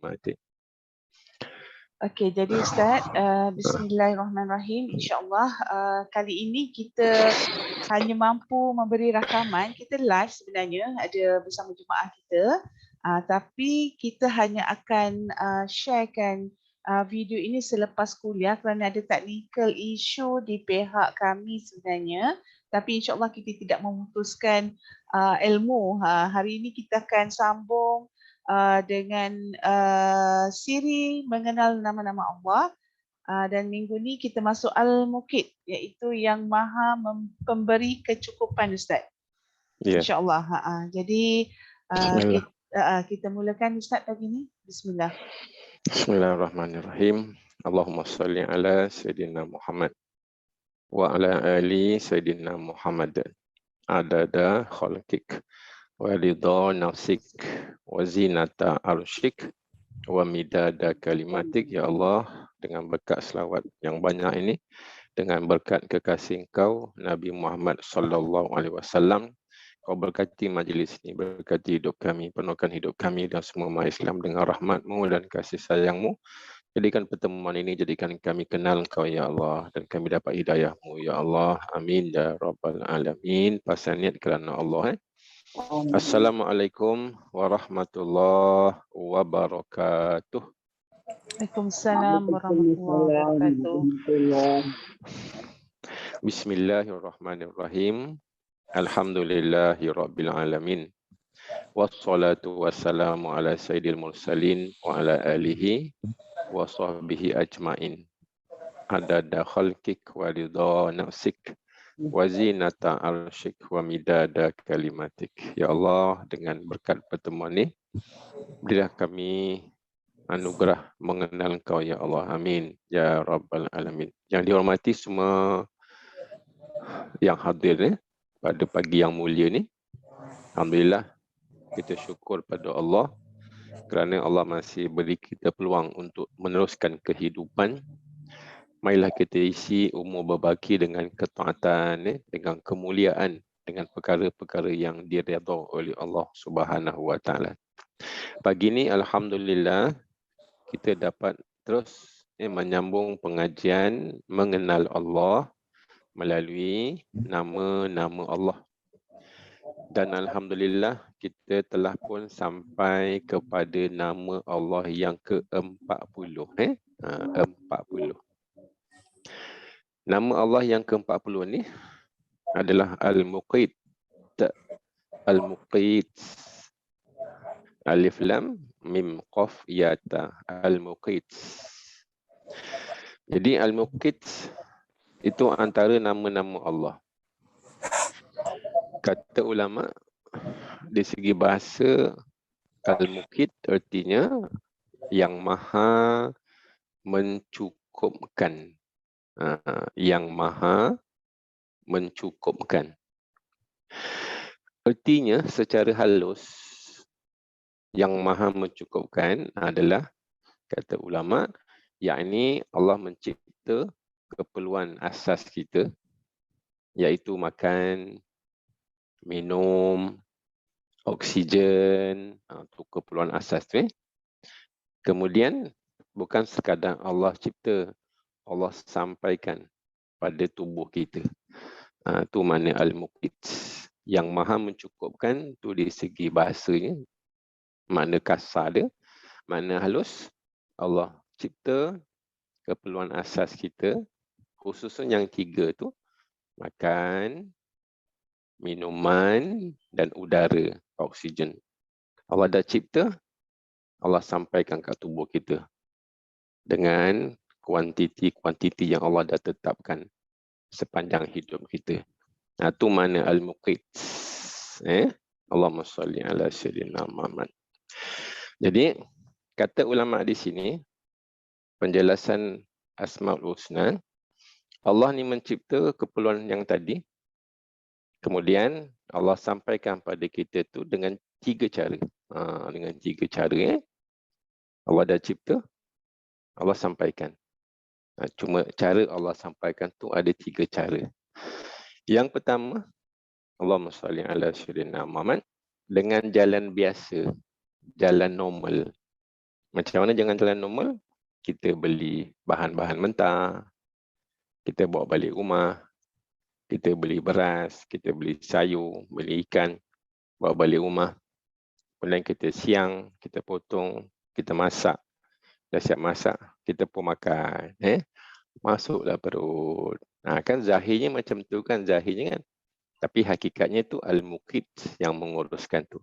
kalimatik. Okey, jadi Ustaz, bismillahirrahmanirrahim. InsyaAllah kali ini kita hanya mampu memberi rakaman. Kita live sebenarnya ada bersama jemaah kita. Tapi kita hanya akan sharekan video ini selepas kuliah kerana ada technical issue di pihak kami sebenarnya. Tapi insyaAllah kita tidak memutuskan ilmu. Hari ini kita akan sambung dengan siri mengenal nama-nama Allah, dan minggu ni kita masuk Al-Muqit, iaitu yang maha pemberi kecukupan, Ustaz. InsyaAllah. Jadi kita mulakan Ustaz pagi ni. Bismillah. Bismillahirrahmanirrahim. Allahumma salli ala Sayyidina Muhammad wa ala ali Sayyidina Muhammad adada khalqik wa ridha nafsik wa zinata arsyik wa midada kalimatik. Ya Allah, dengan berkat selawat yang banyak ini, dengan berkat kekasih Engkau Nabi Muhammad sallallahu alaihi wasallam, Kau berkati majlis ini, berkati hidup kami, penuhkan hidup kami dan semua umat Islam dengan rahmat-Mu dan kasih sayang-Mu. Jadikan pertemuan ini, jadikan kami kenal Engkau ya Allah, dan kami dapat hidayah-Mu ya Allah. Amin ya rabbal alamin. Pasal niat kerana Allah. Assalamualaikum warahmatullahi wabarakatuh. Waalaikumsalam warahmatullahi wabarakatuh. Bismillahirrahmanirrahim. Alhamdulillahi rabbil alamin. Wassalatu wassalamu ala sayyidil mursalin wa ala alihi wa sahbihi ajmain. Adada khalqik wa ridha nafsik wa zinata arsyik wa midada kalimatik. Ya Allah, dengan berkat pertemuan ini, berilah kami anugerah mengenal Engkau ya Allah. Amin ya rabbal alamin. Yang dihormati semua yang hadir pada pagi yang mulia ni, alhamdulillah kita syukur pada Allah kerana Allah masih beri kita peluang untuk meneruskan kehidupan. Marilah kita isi umur berbaki dengan ketaatan, dengan kemuliaan, dengan perkara-perkara yang diredha oleh Allah Subhanahu wa taala. Pagi ini alhamdulillah kita dapat terus menyambung pengajian mengenal Allah melalui nama-nama Allah. Dan alhamdulillah kita telah pun sampai kepada nama Allah yang ke-40. 40. Nama Allah yang ke-40 ni adalah Al-Muqit. Al-Muqit. Alif lam mim qaf ya ta. Al-Muqit. Jadi Al-Muqit itu antara nama-nama Allah. Kata ulama, di segi bahasa, Al-Muqit artinya yang maha mencukupkan. Yang maha mencukupkan. Artinya secara halus, yang maha mencukupkan adalah, kata ulama, yakni Allah mencipta keperluan asas kita, iaitu makan, minum, oksigen, itu keperluan asas tu. Kemudian bukan sekadar Allah cipta, Allah sampaikan pada tubuh kita. Itu makna Al-Muqit. Yang maha mencukupkan tu di segi bahasanya, makna kasar dia, makna halus, Allah cipta keperluan asas kita, khususnya yang 3 tu, makan, minuman dan udara, oksigen. Allah dah cipta, Allah sampaikan kat tubuh kita dengan kuantiti yang Allah dah tetapkan sepanjang hidup kita. Itu mana Al-Muqit. Allahumma salli ala sayyidina Muhammad. Jadi, kata ulama di sini, penjelasan Asmaul Husna, Allah ni mencipta keperluan yang tadi, kemudian Allah sampaikan pada kita tu dengan 3 cara. Dengan 3 cara. Allah dah cipta, Allah sampaikan. Cuma cara Allah sampaikan tu ada 3 cara. Yang pertama, Allahumma salli ala sayyidina Muhammad, dengan jalan biasa, jalan normal. Macam mana jangan jalan normal? Kita beli bahan-bahan mentah, kita bawa balik rumah, kita beli beras, kita beli sayur, beli ikan, bawa balik rumah. Kemudian kita siang, kita potong, kita masak. Dah siap masak, kita pun makan. Masuklah perut. Kan zahirnya macam tu kan, zahirnya kan. Tapi hakikatnya tu al-muqit yang menguruskan tu.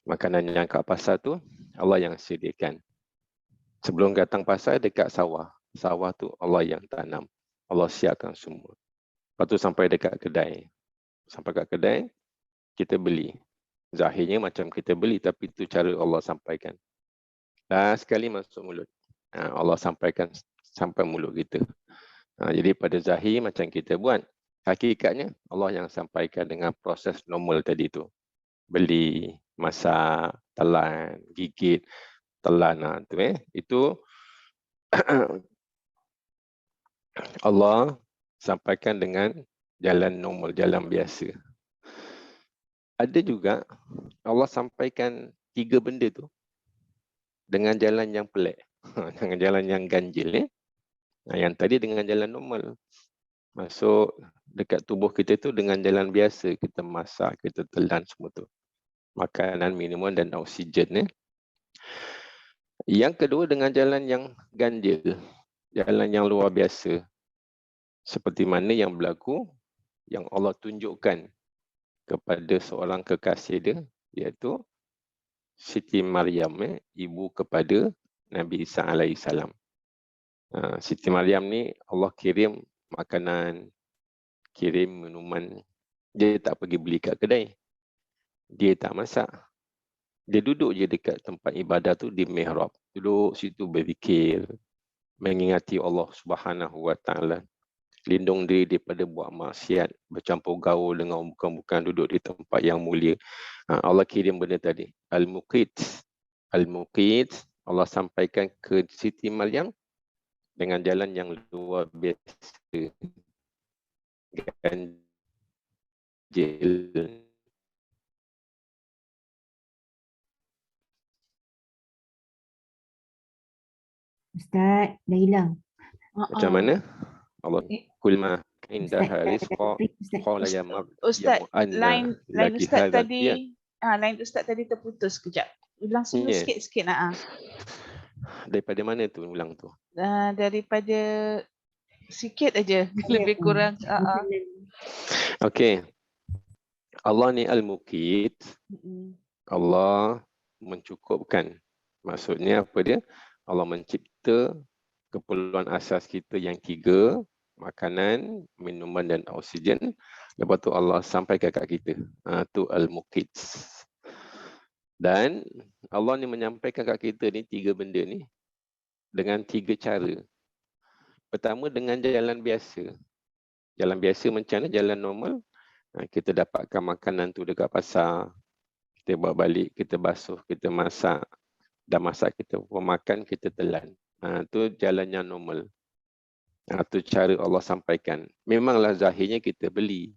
Makanan yang kat pasar tu, Allah yang sediakan. Sebelum datang pasar, dekat sawah. Sawah tu Allah yang tanam. Allah siapkan semua. Lepas tu sampai dekat kedai. Sampai kat kedai, kita beli. Zahirnya macam kita beli, tapi itu cara Allah sampaikan. Last sekali masuk mulut. Allah sampaikan sampai mulut kita. Jadi pada zahir macam kita buat. Hakikatnya Allah yang sampaikan dengan proses normal tadi tu. Beli, masak, telan, gigit, telan. Itu Allah sampaikan dengan jalan normal, jalan biasa. Ada juga Allah sampaikan 3 benda tu dengan jalan yang pelik. Dengan jalan yang ganjil. Yang tadi dengan jalan normal. Masuk dekat tubuh kita tu dengan jalan biasa. Kita masak, kita telan semua tu. Makanan, minuman dan oksigen. Yang kedua dengan jalan yang ganjil. Jalan yang luar biasa. Seperti mana yang berlaku, yang Allah tunjukkan kepada seorang kekasih dia, iaitu Siti Maryam, ibu kepada Nabi Isa alaihissalam. Siti Maryam ni Allah kirim makanan, kirim minuman. Dia tak pergi beli kat kedai. Dia tak masak. Dia duduk je dekat tempat ibadah tu di mihrab. Duduk situ berzikir, mengingati Allah Subhanahu Wa Taala. Lindung diri daripada buat maksiat, bercampur gaul dengan bukan-bukan, duduk di tempat yang mulia. Allah kirim benda tadi. Al-Muqit. Al-Muqit Allah sampaikan ke Siti Maryam dengan jalan yang luar biasa. Ganjil. Ustaz, dah hilang. Macam mana? Allah kulma indaha rizqa qala ya Ustaz, line laki Ustaz hadha. tadi, line Ustaz tadi terputus sekejap. Ulang semula sikit-sikit nak. Daripada mana tu ulang tu? Daripada sikit aja, lebih kurang. Okey. Allah ni al-Muqit. Allah mencukupkan. Maksudnya apa dia? Allah mencipta keperluan asas kita yang 3, makanan, minuman dan oksigen. Lepas tu Allah sampaikan kat kita. Tu al-Muqit. Dan Allah ni menyampaikan kat kita ni 3 benda ni dengan 3 cara. Pertama dengan jalan biasa. Jalan biasa macam mana? Jalan normal. Kita dapatkan makanan tu dekat pasar. Kita bawa balik, kita basuh, kita masak. Dah masak, kita makan, kita telan. Tu jalan yang normal. Tu cara Allah sampaikan. Memanglah zahirnya kita beli.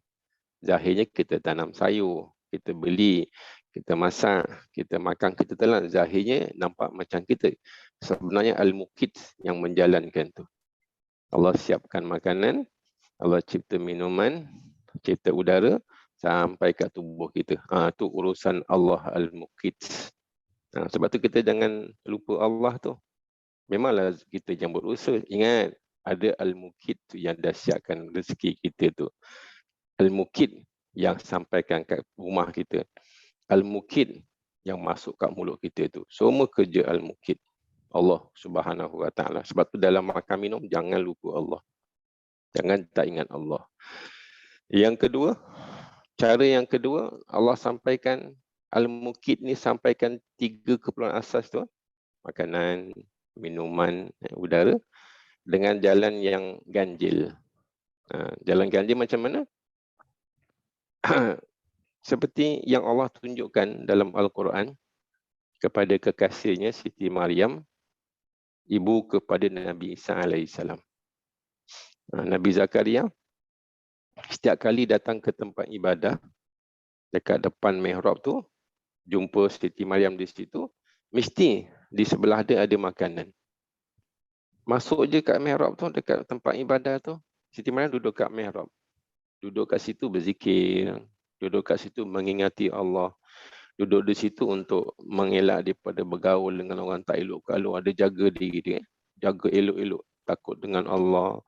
Zahirnya kita tanam sayur. Kita beli, kita masak, kita makan, kita telan. Zahirnya nampak macam kita. Sebenarnya al-Muqit yang menjalankan tu. Allah siapkan makanan, Allah cipta minuman, cipta udara sampai kat tubuh kita. Tu urusan Allah al-Muqit. Sebab tu kita jangan lupa Allah tu. Memanglah kita yang berusaha. Ingat, ada al-Muqit tu yang dah siapkan rezeki kita tu. Al-Muqit yang sampaikan kat rumah kita. Al-Muqit yang masuk kat mulut kita tu. Semua kerja al-Muqit. Allah Subhanahu Wa Taala. Sebab tu dalam makan minum jangan lupa Allah. Jangan tak ingat Allah. Yang kedua, cara yang kedua Allah sampaikan al-Muqit ni sampaikan 3 keperluan asas tu. Makanan, minuman, udara dengan jalan yang ganjil. Jalan ganjil macam mana? Seperti yang Allah tunjukkan dalam Al-Quran kepada kekasihnya Siti Maryam, ibu kepada Nabi Isa alaihissalam. Nabi Zakaria setiap kali datang ke tempat ibadah dekat depan mihrab tu, jumpa Siti Maryam di situ, mesti di sebelah dia ada makanan. Masuk je kat mihrab tu, dekat tempat ibadah tu, Siti Maryam duduk kat mihrab. Duduk kat situ berzikir, duduk kat situ mengingati Allah. Duduk di situ untuk mengelak daripada bergaul dengan orang tak elok. Kalau ada jaga diri dia, jaga elok-elok, takut dengan Allah,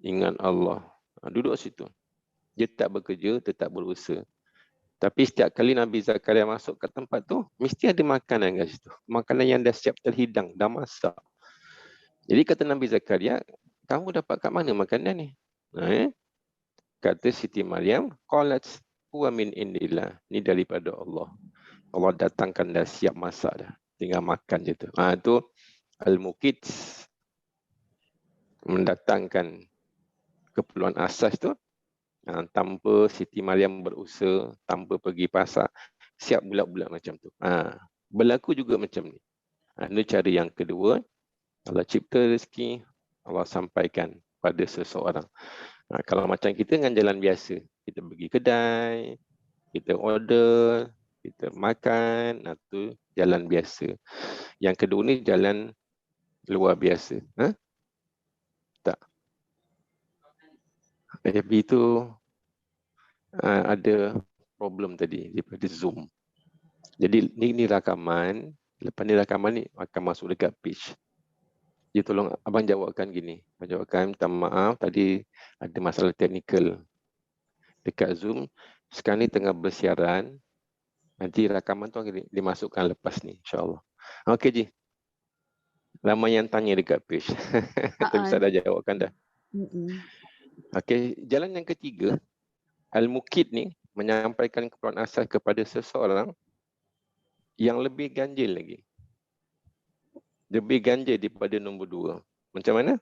ingat Allah. Duduk situ. Dia tak bekerja, tetap berusaha. Tapi setiap kali Nabi Zakaria masuk ke tempat tu, mesti ada makanan kat situ. Makanan yang dah siap terhidang, dah masak. Jadi kata Nabi Zakaria, kamu dapat kat mana makanan ni? Kata Siti Maryam, qalat huwa min indillah. Ni daripada Allah. Allah datangkan dah siap masak dah. Tinggal makan je tu. Tu Al-Muqit mendatangkan keperluan asas tu. Tanpa Siti Maryam berusaha, tanpa pergi pasar, siap bulat-bulat macam tu. Berlaku juga macam ni. Ini cara yang kedua. Allah cipta rezeki, Allah sampaikan pada seseorang. Kalau macam kita dengan jalan biasa, kita pergi kedai, kita order, kita makan, itu jalan biasa. Yang kedua ni jalan luar biasa. Tak. Tapi itu ada problem tadi daripada Zoom. Jadi ni rakaman, lepas ni rakaman ni akan masuk dekat page. Dia tolong abang jawabkan gini. Abang jawabkan, minta maaf tadi ada masalah teknikal dekat Zoom. Sekarang ni tengah bersiaran. Nanti rakaman tu akan dimasukkan lepas ni, insyaAllah. Okey, Ji. Ramai yang tanya dekat page. Tapi saya dah jawabkan dah. Okey, jalan yang ketiga, Al-Muqit ni menyampaikan keperluan asas kepada seseorang yang lebih ganjil lagi. Lebih ganjil daripada nombor 2. Macam mana?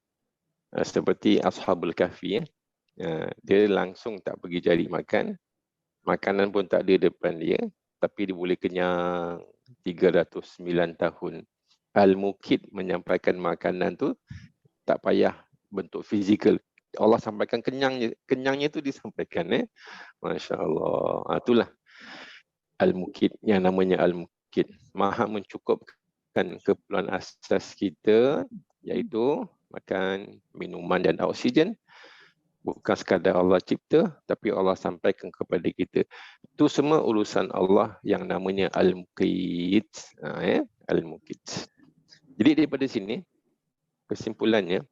Seperti Ashabul Kahfi. Dia langsung tak pergi cari makan. Makanan pun tak ada depan dia. Tapi dia boleh kenyang 309 tahun. Al-Muqit menyampaikan makanan tu tak payah bentuk fizikal. Allah sampaikan kenyangnya tu disampaikan. Masya Allah. Itulah Al-Muqit, yang namanya Al-Muqit. Maha mencukupkan keperluan asas kita, iaitu makan, minuman dan oksigen. Bukan sekadar Allah cipta, tapi Allah sampaikan kepada kita. Itu semua urusan Allah yang namanya Al-Muqit. Al-Muqit. Jadi daripada sini, kesimpulannya,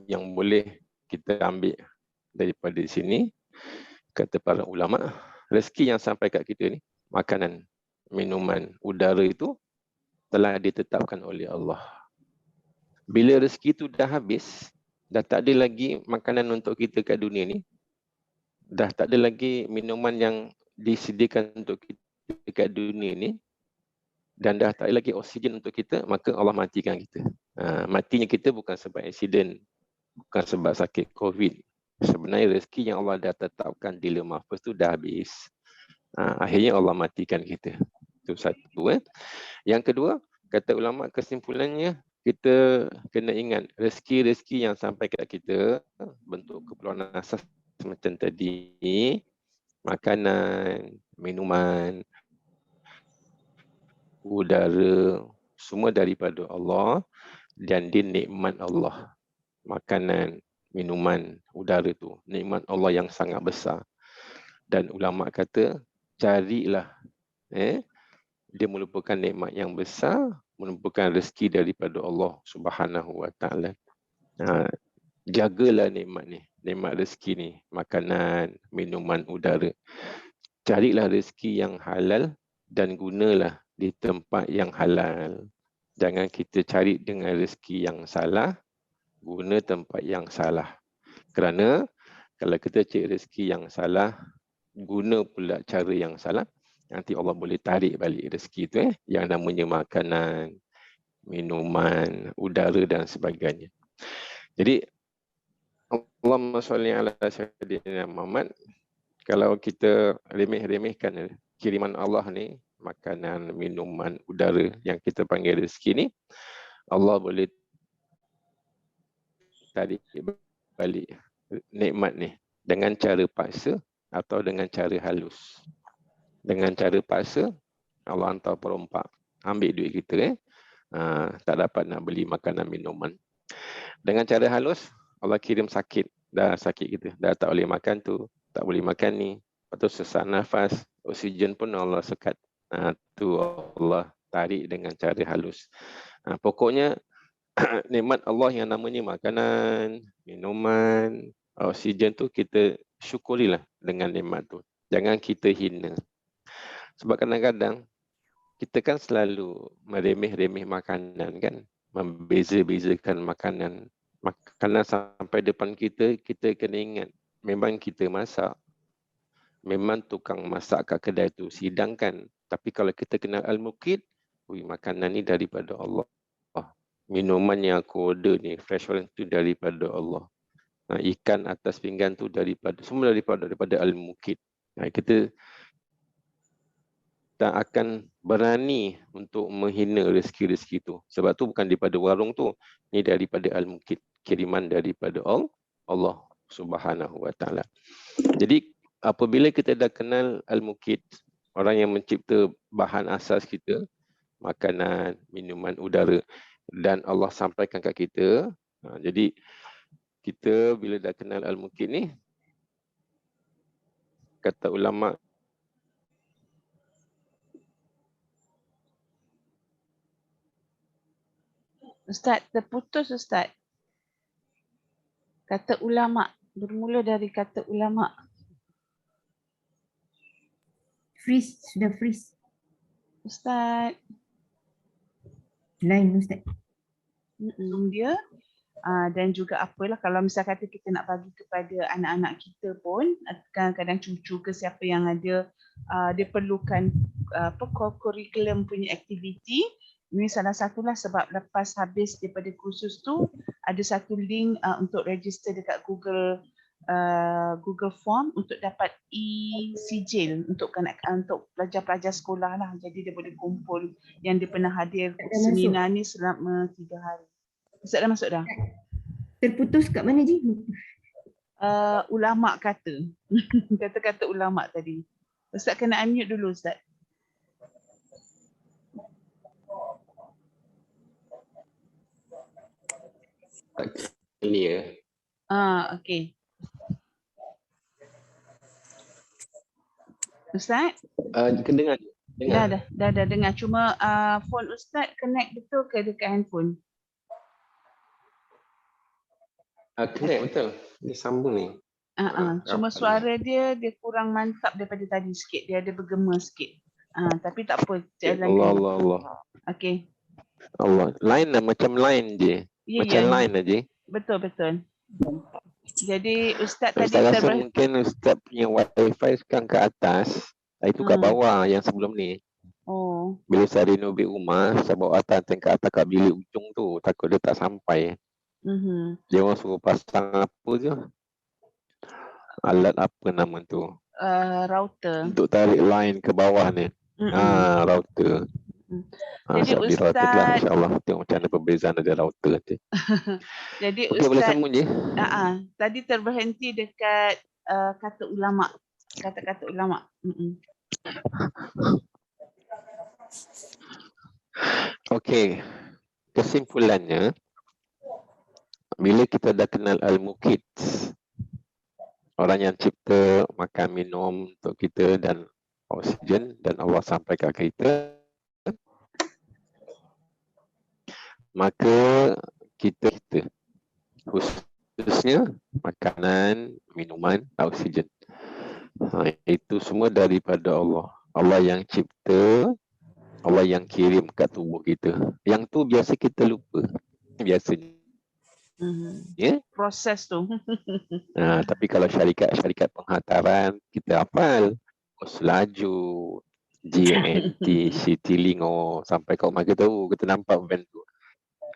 yang boleh kita ambil daripada sini, kata para ulama, rezeki yang sampai kat kita ni, makanan, minuman, udara itu telah ditetapkan oleh Allah. Bila rezeki itu dah habis, dah tak ada lagi makanan untuk kita kat dunia ni, dah tak ada lagi minuman yang disediakan untuk kita kat dunia ni, dan dah tak ada lagi oksigen untuk kita, maka Allah matikan kita. Matinya kita bukan sebab aksiden, bukan sebab sakit COVID. Sebenarnya rezeki yang Allah dah tetapkan di Lauh Mahfuz tu dah habis. Akhirnya Allah matikan kita. Itu satu. Yang kedua, kata ulama, kesimpulannya kita kena ingat rezeki-rezeki yang sampai kat kita bentuk keperluan asas macam tadi, makanan, minuman, udara, semua daripada Allah dan dia nikmat Allah. Makanan, minuman, udara tu nikmat Allah yang sangat besar. Dan ulama kata carilah dia merupakan nikmat yang besar, merupakan rezeki daripada Allah Subhanahu Wa Taala. Jagalah nikmat ni, nikmat rezeki ni, makanan, minuman, udara. Carilah rezeki yang halal dan gunalah di tempat yang halal. Jangan kita cari dengan rezeki yang salah, guna tempat yang salah. Kerana kalau kita cari rezeki yang salah, guna pula cara yang salah, nanti Allah boleh tarik balik rezeki itu, yang namanya makanan, minuman, udara dan sebagainya. Jadi Allahumma sholli ala sayyidina Muhammad. Kalau kita remeh-remehkan kiriman Allah ni, makanan, minuman, udara yang kita panggil rezeki ni, Allah boleh tarik balik nikmat ni dengan cara paksa atau dengan cara halus. Dengan cara paksa, Allah hantar perompak. ambil duit kita, tak dapat nak beli makanan minuman. Dengan cara halus, Allah kirim sakit. Dah sakit kita, dah tak boleh makan tu, tak boleh makan ni. Lepas tu sesak nafas, oksigen pun Allah sekat. Tu Allah tarik dengan cara halus. Pokoknya nikmat Allah yang namanya makanan, minuman, oksigen tu kita syukurilah dengan nikmat tu. Jangan kita hina. Sebab kadang-kadang kita kan selalu meremeh-remeh makanan kan. Membeza-bezakan makanan. Makanan sampai depan kita, kita kena ingat. Memang kita masak. Memang tukang masak kat kedai tu sidangkan. Tapi kalau kita kenal Al-Muqit, makanan ni daripada Allah. Minuman yang aku order ni, fresh orange tu daripada Allah. Ikan atas pinggan tu semua daripada Al-Muqit. Kita tak akan berani untuk menghina rezeki-rezeki tu. Sebab tu bukan daripada warung tu. Ni daripada Al-Muqit. Kiriman daripada Allah Subhanahu Wa Taala. Jadi apabila kita dah kenal Al-Muqit, orang yang mencipta bahan asas kita, makanan, minuman, udara, dan Allah sampaikan kat kita. Jadi kita bila dah kenal Al-Muqit ni, kata ulama, Ustaz, terputus Ustaz. Kata ulama, bermula dari kata ulama. Freeze, sudah freeze. Ustaz, Line Ustaz. dia dan juga apalah kalau misal kata kita nak bagi kepada anak-anak kita pun, kadang-kadang cucu ke siapa yang ada, dia perlukan kurikulum punya aktiviti. Ini salah satulah sebab lepas habis daripada kursus tu ada satu link untuk register dekat Google Form untuk dapat e-sijil untuk pelajar-pelajar sekolah lah. Jadi dia boleh kumpul yang dia pernah hadir seminar ni selama 3 hari. Ustaz dah masuk dah? Terputus kat mana je? Ulama kata. Kata-kata ulama tadi. Ustaz kena unmute dulu Ustaz. clear. Okey. Ustaz? Dengar. Dah dengar. Cuma phone Ustaz connect betul ke dekat handphone? Connect betul. Dia sambung ni. Cuma suara dia kurang mantap daripada tadi sikit. Dia ada bergema sikit. Tapi tak apa. Allah. Okey. Allah. Line lah macam line je. Macam line aja. Betul. Jadi Ustaz tadi Ustaz rasa mungkin Ustaz punya wifi sekarang ke atas. Itu kat bawah yang sebelum ni. Oh. Bila saya renovate rumah, saya bawa atas ke atas kat bilik ujung tu. Takut dia tak sampai. Dia orang suruh pasang apa je. Alat apa nama tu? Router. Untuk tarik line ke bawah ni. Router. Jadi Ustaz, insyaAllah tengok macam mana perbezaan ada router nanti. Jadi Ustaz boleh sambung je. Tadi terberhenti dekat kata ulama. Kata-kata ulama. Okey. Kesimpulannya, bila kita dah kenal Al-Muqit, orang yang cipta makan minum untuk kita dan oksigen, dan Allah sampaikan ke kita, maka kita khususnya makanan, minuman, oksigen, itu semua daripada Allah. Allah yang cipta, Allah yang kirim kat tubuh kita. Yang tu biasa kita lupa biasanya. Proses tu. Tapi kalau syarikat penghantaran kita hafal, Selaju, JNT, Citilink, sampai kat rumah kita tahu, kita nampak band tu.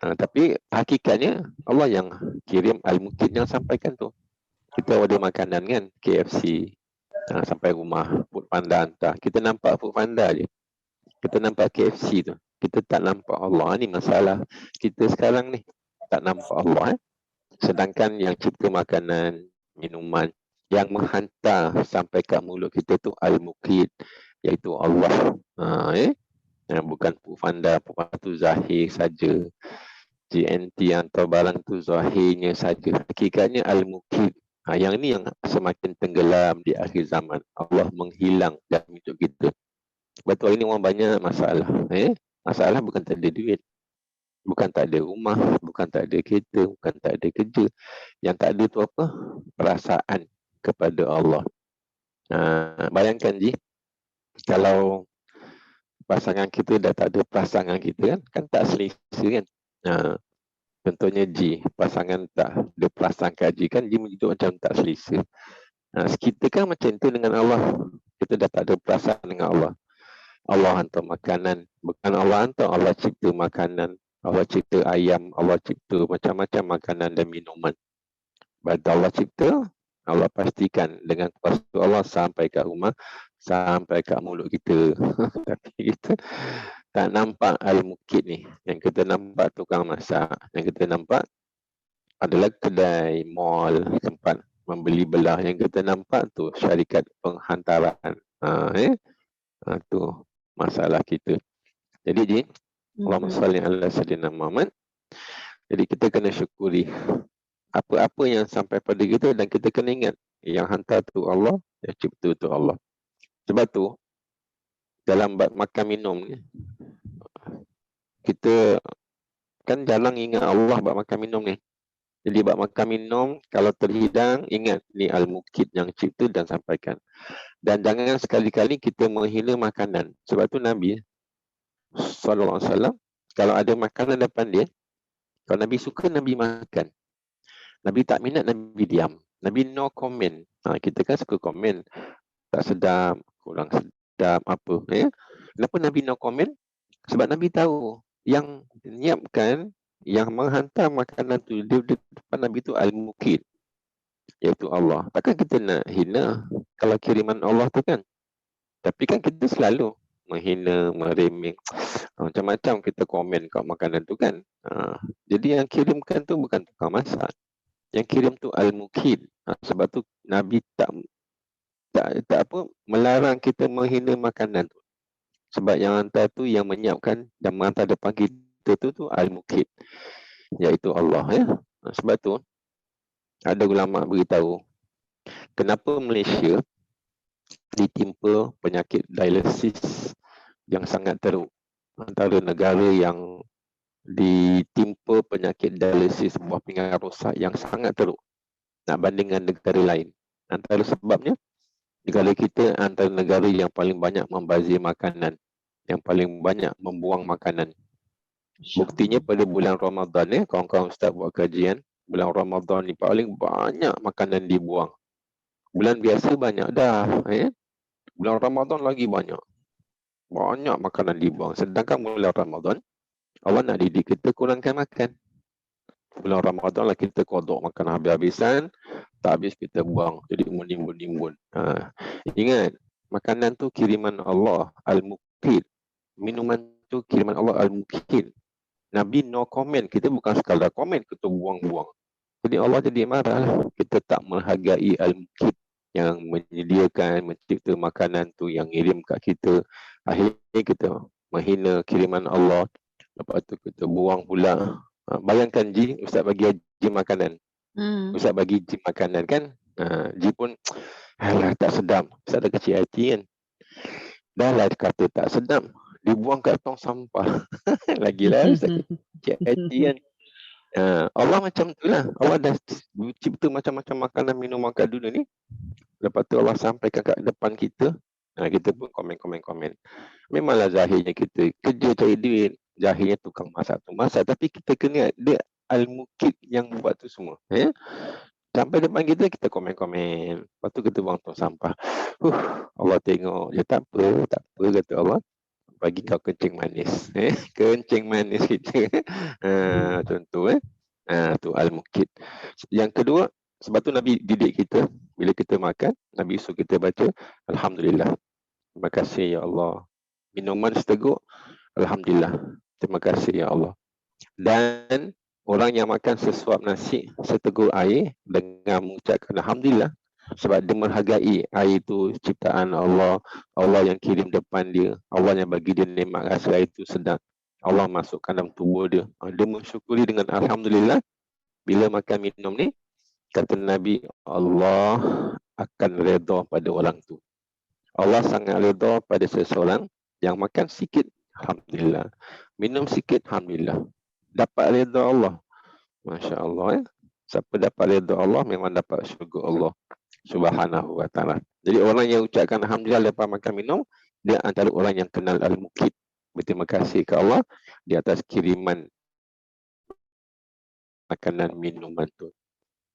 Tapi hakikatnya Allah yang kirim Al-Muqit yang sampaikan tu. Kita order makanan kan, KFC, sampai rumah, Food Panda hantar. Kita nampak Food Panda je. Kita nampak KFC tu. Kita tak nampak Allah. Ni masalah kita sekarang ni. Tak nampak Allah. Sedangkan yang cipta makanan, minuman, yang menghantar sampai kat mulut kita tu Al-Muqit, iaitu Allah. Bukan Pufanda tu zahir saja. GNT atau barang tu zahirnya saja. Hakikatnya Al-Mukid. Yang ni yang semakin tenggelam di akhir zaman. Allah menghilang dalam hidup kita. Betul, ini orang banyak masalah. Masalah bukan tak ada duit. Bukan tak ada rumah. Bukan tak ada kereta. Bukan tak ada kerja. Yang tak ada tu apa? Perasaan kepada Allah. Bayangkan Ji, kalau pasangan kita dah tak ada pasangan kita kan tak selesa kan. Contohnya Ji, pasangan tak ada prasangka Ji kan, Ji hidup macam tak selesa. Kita kan macam tu dengan Allah. Kita dah tak ada perasaan dengan Allah. Allah hantar makanan. Bukan Allah hantar, Allah cipta makanan. Allah cipta ayam. Allah cipta macam-macam makanan dan minuman. Bila Allah cipta, Allah pastikan dengan kuasa Allah sampai ke rumah, sampai ke mulut kita. Tapi kita tak nampak Al-Mukid ni. Yang kita nampak tukang masak. Yang kita nampak adalah kedai, mall, tempat membeli belah. Yang kita nampak tu syarikat penghantaran. Tu masalah kita. Jadi Ji, Allahumma salli ala sayyidina Muhammad. Jadi kita kena syukuri apa-apa yang sampai pada kita dan kita kena ingat yang hantar tu Allah, yang cipta tu Allah. Sebab tu dalam bab makan minum ni, kita kan jarang ingat Allah bab makan minum ni. Jadi bab makan minum, kalau terhidang, ingat ni Al-Mukid yang cipta dan sampaikan. Dan jangan sekali-kali kita menghina makanan. Sebab tu Nabi SAW, kalau ada makanan depan dia, kalau Nabi suka, Nabi makan. Nabi tak minat, Nabi diam. Nabi no comment. Kita kan suka komen. Tak sedap, kurang sedap, apa. Kenapa Nabi no comment? Sebab Nabi tahu yang menyiapkan, yang menghantar makanan tu, dia depan Nabi tu Al-Mukid, iaitu Allah. Takkan kita nak hina kalau kiriman Allah tu kan. Tapi kan kita selalu menghina, meremeh, macam-macam kita komen kat makanan tu kan. Jadi yang kirimkan tu bukan tukang masak. Yang kirim tu Al-Mukid. Sebab tu Nabi tak melarang kita menghina makanan tu. Sebab yang hantar tu, yang menyiapkan dan menghantar depan kita tu Al-Mukid, iaitu Allah ya. Sebab tu ada ulama beritahu kenapa Malaysia ditimpa penyakit dialisis yang sangat teruk. Antara negara yang ditimpa penyakit dialisis, buah pinggang rosak yang sangat teruk nak bandingkan negara lain. Antara sebabnya, negara kita antara negara yang paling banyak membazir makanan, yang paling banyak membuang makanan. Buktinya pada bulan Ramadan kawan-kawan ustaz buat kajian, bulan Ramadan ni paling banyak makanan dibuang. Bulan biasa banyak dah, bulan Ramadan lagi banyak makanan dibuang. Sedangkan bulan Ramadan Allah nak didik kita kurangkan makan. Bulan Ramadan lah kita kodok makan habis-habisan, tak habis kita buang, jadi menimbun-nimbun. Ingat, makanan tu kiriman Allah Al-Mukid. Minuman tu kiriman Allah Al-Mukid. Nabi no comment. Kita bukan sekadar komen, kita buang-buang. Jadi Allah jadi marah lah. Kita tak menghargai Al-Mukid yang menyediakan, mencipta makanan tu, yang ngirim kat kita. Akhirnya kita menghina kiriman Allah. Lepas tu kita buang pula. Bayangkan Ji, Ustaz bagi Ji makanan. Ustaz bagi Ji makanan kan. Ji pun, alah tak sedap. Ustaz dah kecil hati kan. Dah lah kata tak sedap, dibuang kat tong sampah. Lagilah Ustaz kecil hati kan. Allah macam tu lah. Allah dah cipta macam-macam makanan, minuman kat dunia ni. Lepas tu Allah sampaikan kat depan kita. Kita pun komen. Memanglah zahirnya kita kerja cari duit. Zahirnya tukang masak tu masak. Tapi kita kena dia Al-Mukid yang buat tu semua. Sampai depan kita komen. Lepas tu kita buang tong sampah. Allah tengok. Ya tak apa kata Allah. Bagi kau kencing manis. Kencing manis kita. Contoh tu Al-Mukid. Yang kedua, sebab tu Nabi didik kita. Bila kita makan, Nabi suruh kita baca Alhamdulillah. Terima kasih ya Allah. Minuman seteguk, Alhamdulillah. Terima kasih ya Allah. Dan orang yang makan sesuap nasi, seteguk air dengan mengucapkan Alhamdulillah, Sebab dia menghargai air itu ciptaan Allah, Allah yang kirim depan dia, Allah yang bagi dia nikmat rasa air itu sedap. Allah masukkan dalam tubuh dia. Dia mensyukuri dengan alhamdulillah. Bila makan minum ni, kata Nabi, Allah akan redha pada orang tu. Allah sangat redha pada seseorang yang makan sikit, alhamdulillah. Minum sikit, alhamdulillah. Dapat redha Allah. Masya Allah. Siapa dapat redha Allah, memang dapat syurga Allah Subhanahu wa ta'ala. Jadi orang yang ucapkan alhamdulillah lepas makan minum, dia antara orang yang kenal al-mukid. Berterima kasih ke Allah di atas kiriman makanan minuman tu.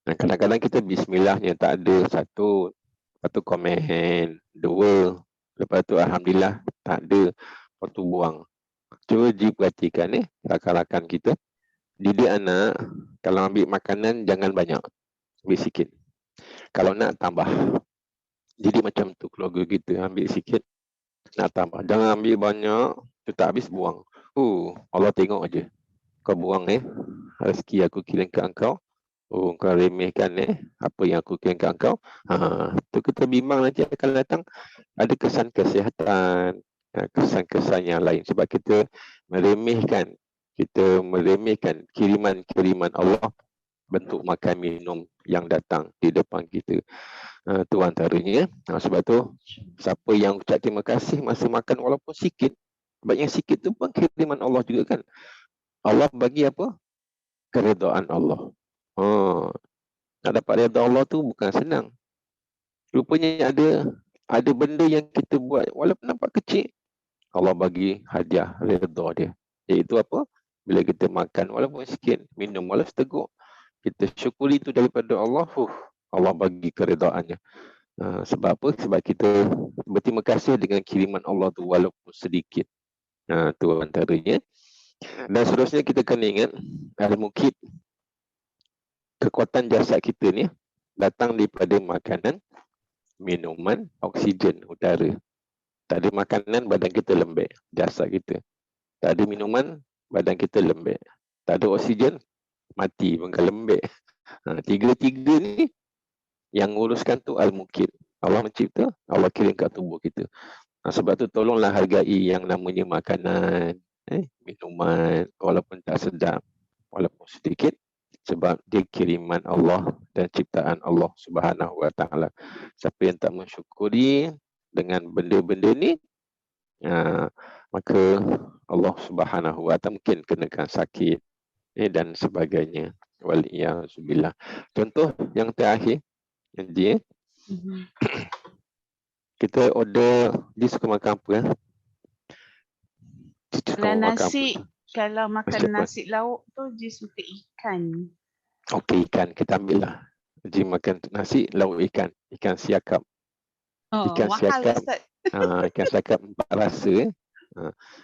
Dan kadang-kadang kita bismillahnya tak ada, satu, lepas tu komen, dua, lepas tu alhamdulillah tak ada, lepas tu buang. Cuba perhatikan rakan-rakan kita. Didik anak, kalau ambil makanan jangan banyak, ambil sikit. Kalau nak tambah. Jadi macam tu keluarga kita, ambil sikit, nak tambah. Jangan ambil banyak, tu tak habis buang. Allah tengok aje. Kau buang rezeki aku kirim ke engkau. Kau remehkan apa yang aku kirim ke engkau. Tu kita bimbang nanti akan datang ada kesan kesihatan, kesan-kesan yang lain. Sebab kita meremehkan kiriman Allah bentuk makan minum yang datang di depan kita. Tu antaranya. Sebab tu siapa yang ucap terima kasih masa makan walaupun sikit, sebab yang sikit tu pun kiriman Allah juga kan. Allah bagi apa? Keredaan Allah. Nak dapat redha Allah tu bukan senang. Rupanya ada benda yang kita buat walaupun nampak kecil, Allah bagi hadiah redha dia. Iaitu apa? Bila kita makan walaupun sikit, minum walaupun seteguk, kita syukuri itu daripada Allah, Allah bagi keredaannya. Sebab apa? Sebab kita berterima kasih dengan kiriman Allah tu walaupun sedikit. Tu antaranya. Dan seterusnya kita kena ingat, al-mukid, kekuatan jasad kita ni datang daripada makanan, minuman, oksigen, udara. Tak ada makanan, badan kita lembek, jasad kita. Tak ada minuman, badan kita lembek. Tak ada oksigen, mati, bengkak lembek. Tiga-tiga ni yang uruskan tu al-mukid. Allah mencipta, Allah kirim kat tubuh kita. Sebab tu tolonglah hargai yang namanya makanan, minuman, walaupun tak sedap, walaupun sedikit, sebab dia kiriman Allah dan ciptaan Allah Subhanahu wa ta'ala. Siapa yang tak mensyukuri dengan benda-benda ni, maka Allah Subhanahu wa ta'ala mungkin kenakan sakit dan sebagainya. Waliyazubillah. Contoh yang terakhir, dia kita order, dia suka makan apa? Kalau nasi, kalau makan nasi lauk tu dia suka ikan. Okey, ikan kita ambil lah. Dia makan nasi lauk ikan, ikan siakap. Ikan siakap. Ikan siakap 4 rasa.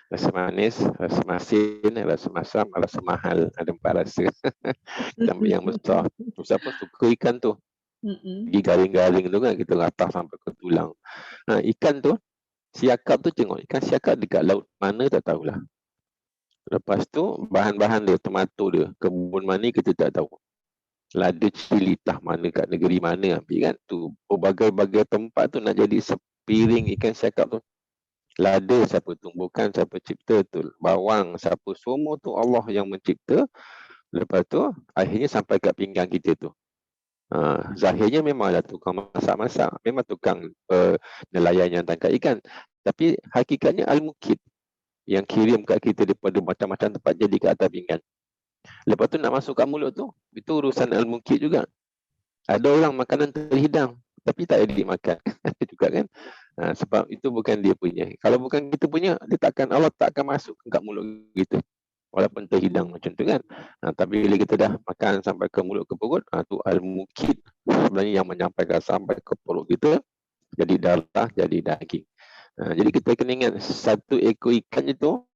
Rasa manis, rasa masin, rasa masam, rasa mahal. Ada 4 rasa. Kita ambil yang besar. Siapa suka ikan tu? Pergi garing-garing tu kan, kita latah sampai ke tulang. Ikan tu, siakap tu tengok. Ikan siakap dekat laut mana tak tahulah. Lepas tu, bahan-bahan dia, tomato dia, kebun mana kita tak tahu. Lada cili tah mana kat negeri mana ambil kan. Tu, berbagai-bagai tempat tu nak jadi sepiring ikan siakap tu. Lada siapa tumbuhkan, siapa cipta tu. Bawang siapa, semua tu Allah yang mencipta. Lepas tu akhirnya sampai kat pinggang kita tu. Zahirnya memanglah tukang masak-masak, memang tukang nelayan yang tangkap ikan. Tapi hakikatnya al-mukid yang kirim kat kita daripada macam-macam tempat jadi kat atas pinggan. Lepas tu nak masuk kat mulut tu, itu urusan al-mukid juga. Ada orang makanan terhidang tapi tak jadi makan juga kan. Sebab itu bukan dia punya. Kalau bukan kita punya, dia takkan, Allah takkan masuk kat mulut kita. Walaupun terhidang macam tu kan. Tapi bila kita dah makan sampai ke mulut, ke perut, tu al-mukid sebenarnya yang menyampaikan sampai ke perut kita, jadi darah, jadi daging. Jadi kita kena ingat, satu ekor ikan itu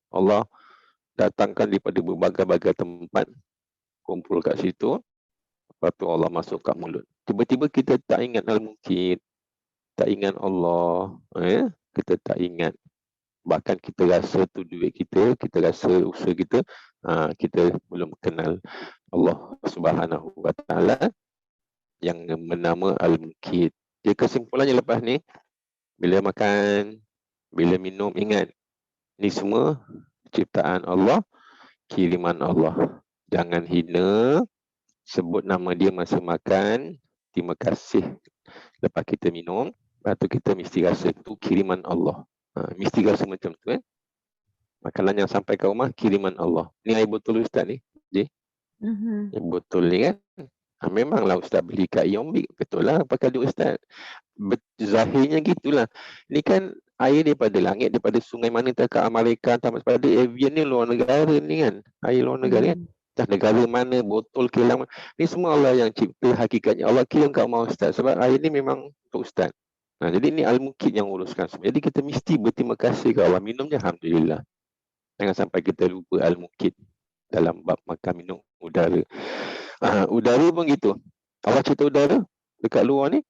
Allah datangkan daripada berbagai-bagai tempat, kumpul kat situ, lepas tu Allah masuk kat mulut. Tiba-tiba kita tak ingat al-mukid, tak ingat Allah, kita tak ingat. Bahkan kita rasa tu duit kita rasa usaha kita, kita belum kenal Allah Subhanahu wa ta'ala. yang bernama Al-Mukit. Jadi kesimpulannya lepas ni, bila makan, bila minum, ingat, ni semua ciptaan Allah, kiriman Allah. Jangan hina, sebut nama dia masa makan, terima kasih. Lepas kita minum, lepas tu kita mesti rasa tu kiriman Allah. Mesti rasa macam tu kan. Makanan yang sampai ke rumah, kiriman Allah. Ni air botol Ustaz ni. Air botol ni kan. Memanglah Ustaz beli kat Yombik. Betul lah pakai duit Ustaz. Zahirnya gitulah. Ni kan air daripada langit, daripada sungai mana dekat Amerika, daripada Evian ni luar negara ni kan. Air luar negara kan. Dah negara mana, botol kilang. Ni semua Allah yang cipta hakikatnya. Allah kirim kat rumah Ustaz. Sebab air ni memang untuk Ustaz. Jadi ni Al-Mukit yang uruskan semua. Jadi kita mesti berterima kasih ke Allah. Minumnya Alhamdulillah. Jangan sampai kita lupa Al-Mukit dalam bab makan minum udara. Udara pun gitu. Allah cipta udara dekat luar ni,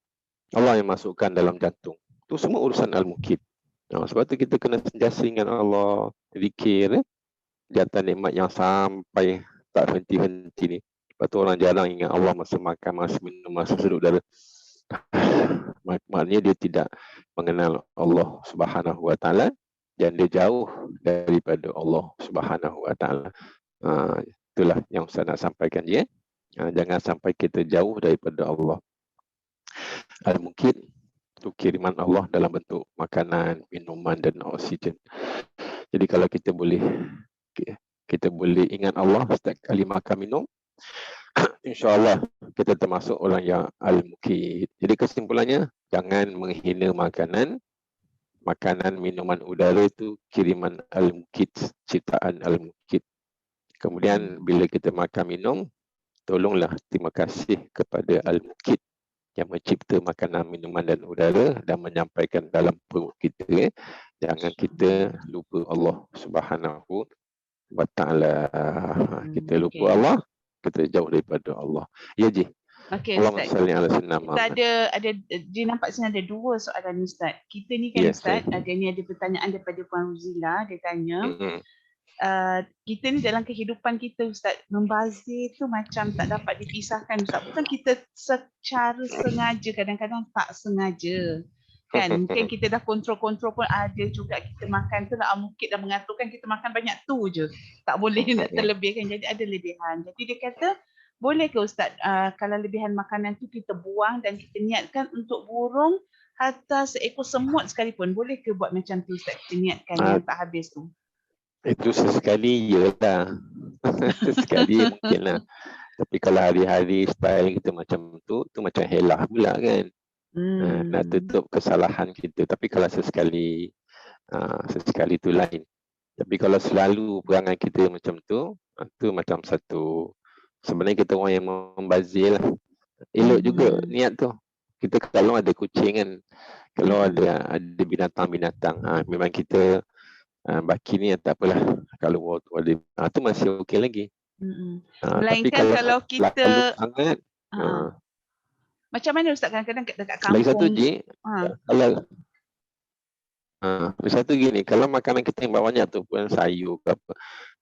Allah yang masukkan dalam jantung. Itu semua urusan Al-Mukit. Sebab tu kita kena sentiasa ingat Allah, zikir, jatuh nikmat yang sampai tak henti-henti ni. Sebab tu orang jarang ingat Allah masa makan, masa minum, masa seduk udara. Maknanya dia tidak mengenal Allah Subhanahu Wa Taala dan dia jauh daripada Allah Subhanahu Wa Taala. Itulah yang saya nak sampaikan dia. Jangan sampai kita jauh daripada Allah. Al-Mukit itu kiriman Allah dalam bentuk makanan, minuman dan oksigen. Jadi kalau kita boleh ingat Allah setiap kali makan minum, insya-Allah kita termasuk orang yang Al-Mukit. Jadi kesimpulannya, jangan menghina makanan, minuman udara itu kiriman Al-Mukit, ciptaan Al-Mukit. Kemudian bila kita makan minum, tolonglah terima kasih kepada Al-Mukit yang mencipta makanan, minuman dan udara dan menyampaikan dalam perut kita. Jangan kita lupa Allah Subhanahu Wa Taala. Kita lupa Allah, kita jauh daripada Allah. Ya Ji. Okey Ustaz. Kita ada dia nampak sini ada dua soalan Ustaz. Kita ni kan Ustaz, ada pertanyaan daripada Puan Ruzila, dia tanya kita ni dalam kehidupan kita Ustaz, membazir tu macam tak dapat dipisahkan Ustaz. Bukan kita secara sengaja, kadang-kadang tak sengaja. Kan mungkin kita dah kontrol pun ada juga kita makan tu lah, Al-Mukit dah mengaturkan kita makan banyak tu je. Tak boleh nak terlebihkan. Jadi ada lebihan. Jadi dia kata, boleh ke Ustaz kalau lebihan makanan tu kita buang dan kita niatkan untuk burung atau seekor semut sekalipun. Boleh ke buat macam tu Ustaz? Kita niatkan yang tak habis tu. Itu sesekali je lah. Sesekali mungkin lah. Tapi kalau hari-hari style kita macam tu macam helah pula kan. Nak tutup kesalahan kita. Tapi kalau sesekali tu lain. Tapi kalau selalu perangai kita macam tu macam satu, sebenarnya kita orang yang membazir lah. Elok juga niat tu. Kita kalau ada kucing kan, kalau ada binatang-binatang, memang kita baki ni tak apalah. Kalau tu ada, tu masih okey lagi. Melainkan kalau kita sangat, macam mana Ustaz kadang-kadang dekat kampung. Lagi satu je, kalau satu gini, kalau makanan kita yang banyak tu pun sayur ke apa,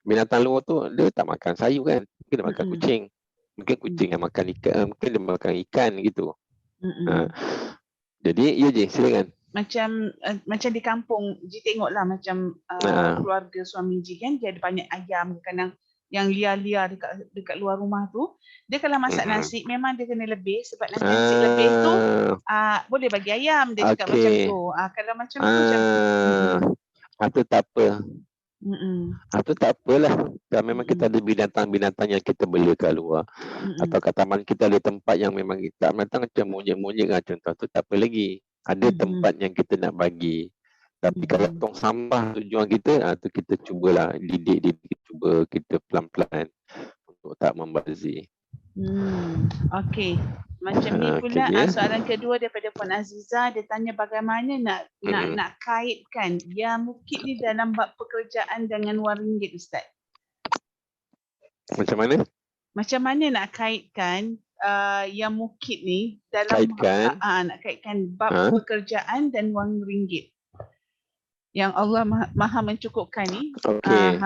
binatang luar tu dia tak makan sayur kan, mungkin dia makan kucing. Mungkin kucing yang makan ikan, mungkin dia makan ikan gitu. Jadi ya je, silakan. Macam di kampung, Ji tengoklah macam keluarga suami Ji kan, dia ada banyak ayam, kadang yang liar-liar dekat luar rumah tu. Dia kalau masak nasi memang dia kena lebih, sebab nasi lebih tu boleh bagi ayam, dia cakap macam tu. Kalau macam tu macam atau tak apa. Atau tak apalah. Kalau memang kita ada binatang-binatang yang kita bela kat luar. Atau kat taman kita ada tempat yang memang kita binatang macam monyet-monyet kan, contoh tu tak apa lagi. Ada tempat yang kita nak bagi. Tapi kalau tong sampah tujuan kita, tu kita cubalah didik, cuba kita pelan-pelan untuk tak membazir. Okey. Macam ni pula soalan kedua daripada Puan Aziza, dia tanya bagaimana nak kaitkan yang Mukit ni dalam bab pekerjaan dengan wang ringgit Ustaz. Macam mana? Macam mana nak kaitkan yang Mukit ni dalam nak kaitkan bab pekerjaan dan wang ringgit. yang Allah maha mencukupkan ni. Okey.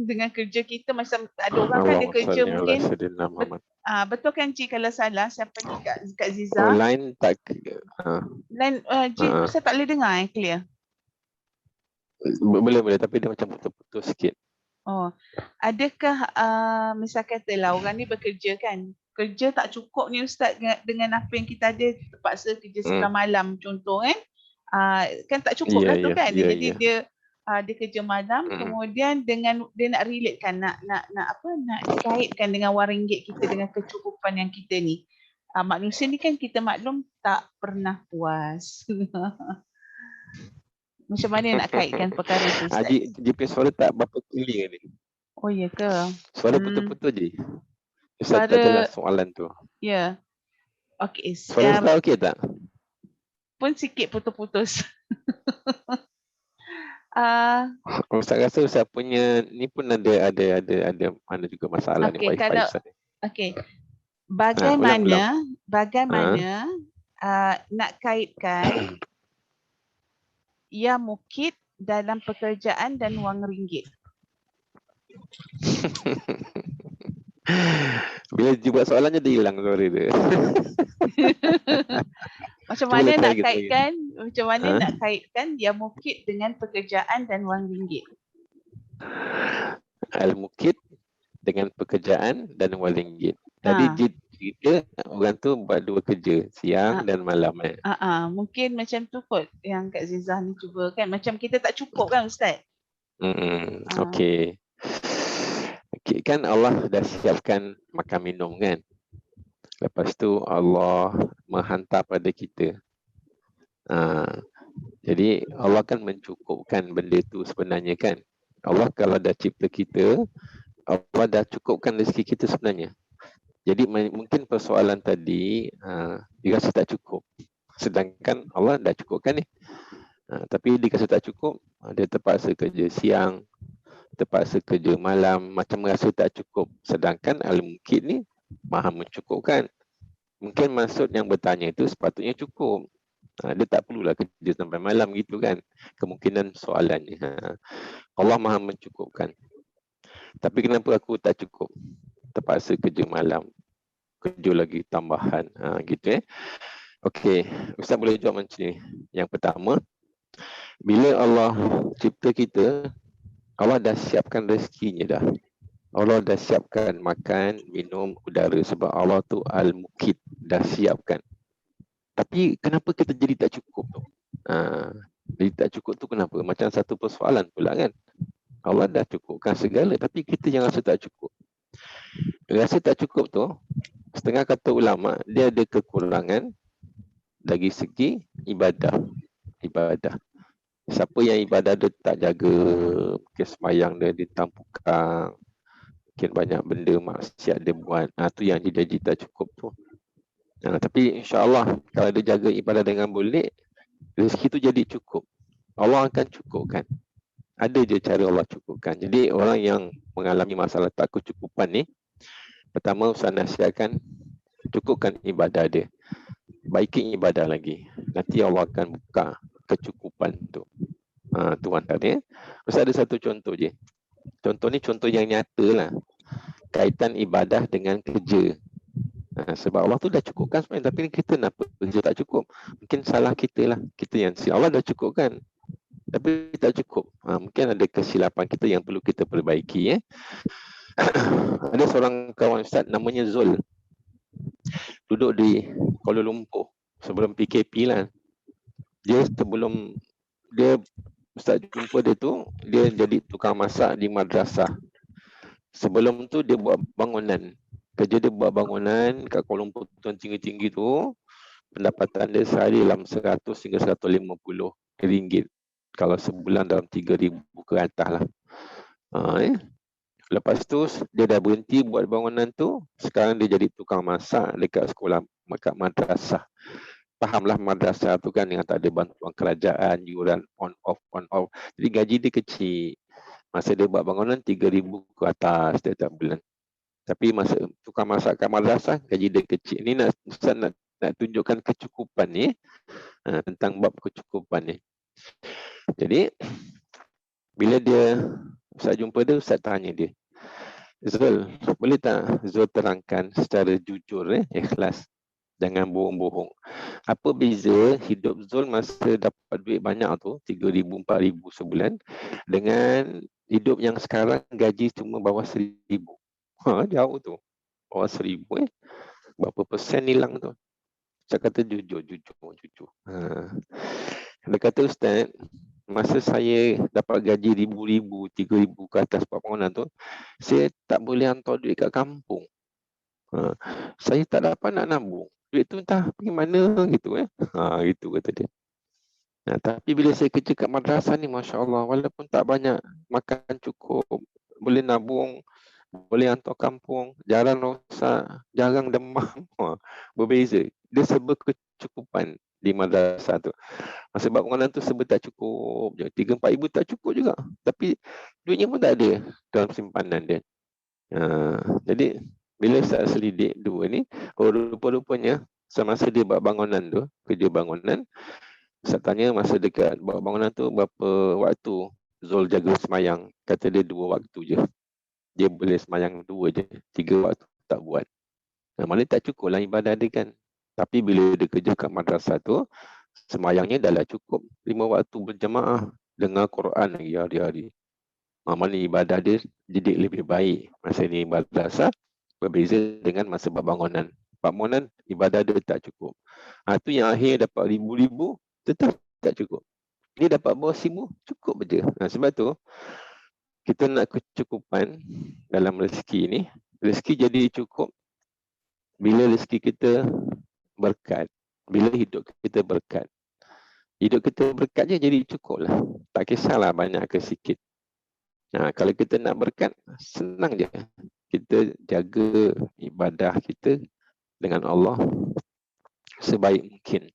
Dengan kerja kita macam ada orang kan dia Allahumma kerja salli ala mungkin sayyidina Muhammad. betul kan Cik kalau salah siapa ni Kak Ziza? Online tak Lain Cik Ustaz tak boleh dengar clear. boleh tapi dia macam putus-putus sikit. Oh, adakah misal katalah orang ni bekerja kan, kerja tak cukup ni Ustaz dengan apa yang kita ada, terpaksa kerja sebelah malam contoh kan. Kan tak cukup lah tu kan. Jadi dia kerja malam, kemudian dengan dia nak relate kan, nak dikaitkan dengan wang ringgit kita, dengan kecukupan yang kita ni. Manusia ni kan kita maklum tak pernah puas. Macam mana nak kaitkan perkara tu Ustaz? Dia punya suara tak berapa clear ni. Oh ya ke? Suara betul-betul je. Ustaz tak jelas soalan tu. Ya. Okey. Suara Ustaz okey tak? Pun sikit putus-putus. Ustaz rasa Ustaz punya ni pun ada mana juga masalah ni wifi Ustaz. Okey. Bagaimana nak kaitkan ya mukit dalam pekerjaan dan wang ringgit? Bila dia buat soalannya dia hilang suara dia. Macam mana nak kaitkan ya mukit dengan pekerjaan dan wang ringgit? Al-mukit dengan pekerjaan dan wang ringgit. Tadi cerita orang tu buat dua kerja, siang dan malam. Mungkin macam tu kot yang Kak Zizah ni cuba kan. Macam kita tak cukup kan Ustaz? Okey. Okay, kan Allah dah siapkan makan minum kan. Lepas tu Allah menghantar pada kita. Jadi Allah kan mencukupkan benda tu sebenarnya kan. Allah kalau dah cipta kita, Allah dah cukupkan rezeki kita sebenarnya. Jadi mungkin persoalan tadi dia rasa tak cukup. Sedangkan Allah dah cukupkan ni. Tapi dia rasa tak cukup, dia terpaksa kerja siang, terpaksa kerja malam, macam merasa tak cukup. Sedangkan Al-Mukit ni maha mencukupkan. Mungkin maksud yang bertanya itu sepatutnya cukup. Dia tak perlulah kerja sampai malam gitu kan. Kemungkinan soalannya. Allah maha mencukupkan. Tapi kenapa aku tak cukup? Terpaksa kerja malam, kerja lagi tambahan, gitu Okey, Ustaz boleh jawab macam ni. Yang pertama, bila Allah cipta kita, Allah dah siapkan rezekinya dah. Allah dah siapkan makan, minum, udara sebab Allah tu Al-Mukit, dah siapkan. Tapi kenapa kita jadi tak cukup tu? Jadi tak cukup tu kenapa? Macam satu persoalan pula kan. Allah dah cukupkan segala tapi kita yang rasa tak cukup. Rasa tak cukup tu, setengah kata ulama, dia ada kekurangan dari segi ibadah. Siapa yang ibadah dia tak jaga, mungkin sembahyang dia ditampukkan, mungkin banyak benda maksiat dia buat, tu yang dia jadi tak cukup tu. Tapi insya-Allah kalau dia jaga ibadah dengan boleh, rezeki tu jadi cukup. Allah akan cukupkan. Ada je cara Allah cukupkan. Jadi orang yang mengalami masalah tak kecukupan ni, pertama Ustaz nasihatkan cukupkan ibadah dia. Baiki ibadah lagi. Nanti Allah akan buka kecukupan tu. Tu antara. Ustaz ada satu contoh je. Contoh ni contoh yang nyata lah. Kaitan ibadah dengan kerja. Sebab Allah tu dah cukupkan sebenarnya. Tapi kita nak kerja tak cukup. Mungkin salah kita lah. Kita yang Allah dah cukupkan. Tapi tak cukup. Mungkin ada kesilapan kita yang perlu kita perbaiki. Ada seorang kawan Ustaz namanya Zul. Duduk di Kuala Lumpur sebelum PKP lah. Dia Ustaz jumpa dia tu, dia jadi tukang masak di madrasah. Sebelum tu dia buat bangunan. Kerja dia buat bangunan kat Kuala Lumpur tu tinggi-tinggi tu. Pendapatan dia sehari dalam 100 hingga 150 ringgit. Kalau sebulan dalam 3,000 ke atas lah. Lepas tu dia dah berhenti buat bangunan tu. Sekarang dia jadi tukang masak dekat sekolah, dekat madrasah. Fahamlah madrasah tu kan yang tak ada bantuan kerajaan, yuran on off. Jadi gaji dia kecil. Masa dia buat bangunan 3,000 ke atas setiap bulan. Tapi masa tukang masak kat madrasah gaji dia kecil. Ini nak tunjukkan kecukupan ni. Tentang bab kecukupan ni. Jadi bila Ustaz jumpa dia, Ustaz tanya dia, Zul, boleh tak Zul terangkan secara jujur, ikhlas, jangan bohong-bohong. Apa beza hidup Zul masa dapat duit banyak tu, 3,000, 4,000 sebulan, dengan hidup yang sekarang gaji cuma bawah 1,000? Jauh tu. Bawah 1,000 berapa persen hilang tu? Saya kata jujur. Dia kata, Ustaz, masa saya dapat gaji ribu-ribu, 3,000 ke atas permohonan tu, saya tak boleh hantar duit kat kampung. Saya tak dapat nak nabung. Duit tu entah pergi mana gitu. Gitu kata dia. Tapi bila saya kerja kat madrasah ni, Masya Allah, walaupun tak banyak, makan cukup, boleh nabung, boleh hantar kampung, jarang rosak, jarang demam. Berbeza. Dia serba kecukupan di madrasah tu. Sebab pengenalan tu serba tak cukup je. 3-4 ribu tak cukup juga. Tapi duitnya pun tak ada dalam simpanan dia. Jadi bila saya selidik dua ni, rupa-rupanya semasa dia buat bangunan tu, kerja bangunan, saya tanya masa dekat buat bangunan tu berapa waktu Zul jaga semayang. Kata dia 2 waktu je. Dia boleh semayang 2 je, 3 waktu tak buat. Maksudnya tak cukup lah ibadah dia kan. Tapi bila dia kerja kat madrasah tu, semayangnya dah lah cukup 5 waktu berjemaah, dengar Quran lagi hari-hari. Maksudnya ibadah dia jadi lebih baik masa ni madrasah, berbeza dengan masa buat bangunan. Bangunan ibadah dia tak cukup. Tu yang akhir dapat ribu-ribu, tetap tak cukup. Dia dapat bawah 1,000, cukup je. Sebab tu kita nak kecukupan dalam rezeki ni. Rezeki jadi cukup bila rezeki kita berkat, bila hidup kita berkat. Hidup kita berkat je jadi cukup lah. Tak kisahlah banyak ke sikit. Kalau kita nak berkat, senang je. Kita jaga ibadah kita dengan Allah sebaik mungkin.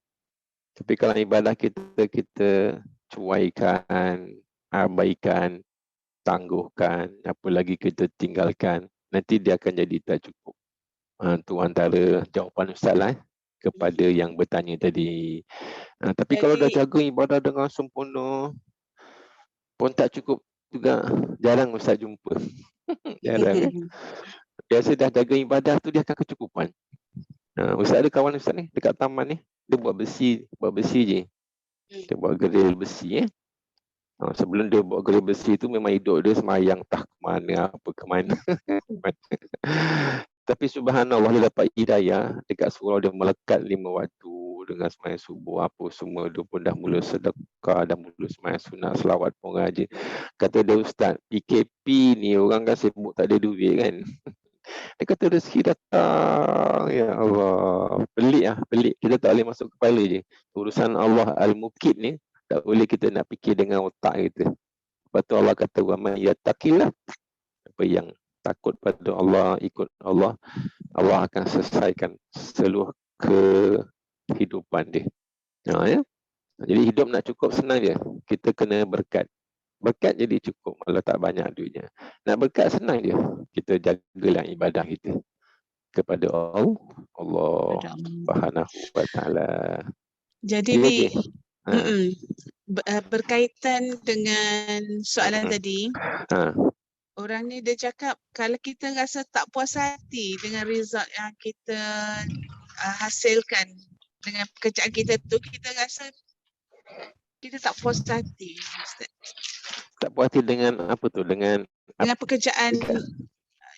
Tapi kalau ibadah kita cuaikan, abaikan, tangguhkan, apa lagi kita tinggalkan, nanti dia akan jadi tak cukup. Itu antara jawapan Ustaz lah kepada yang bertanya tadi. Tapi kalau dah jaga ibadah dengan sempurna pun tak cukup juga, jarang Ustaz jumpa. Jarang. Biasa dah jaga ibadah tu dia akan kecukupan. Ustaz ada kawan Ustaz ni dekat taman ni, dia buat besi je. Dia buat geril besi. Sebelum dia buat geril besi tu memang hidup dia semayang tak ke mana. Tapi subhanallah dia dapat hidayah dekat surau, dia melekat 5 waktu dengan semayang subuh apa semua, dia pun dah mula sedekah, dah mula semayang sunat, selawat pun rajin. Kata dia, Ustaz, PKP ni orang kan sibuk tak ada duit kan. Dia kata rezeki datang, ya Allah. Pelik. Kita tak boleh masuk kepala je. Urusan Allah Al-Mukid ni tak boleh kita nak fikir dengan otak kita. Lepas tu Allah kata, wa man yattaqillah, apa yang takut pada Allah, ikut Allah, Allah akan selesaikan seluruh kehidupan dia. Ya? Jadi hidup nak cukup senang je. Kita kena berkat. Berkat jadi cukup kalau tak banyak duitnya. Nak berkat senang je. Kita jagalah ibadah kita kepada Allah Subhanahu wa Ta'ala. Jadi ni berkaitan dengan soalan tadi. Orang ni dia cakap kalau kita rasa tak puas hati dengan result yang kita hasilkan dengan pekerjaan kita tu, kita rasa kita tak puas hati, Ustaz. Tak puas hati dengan apa tu? Dengan pekerjaan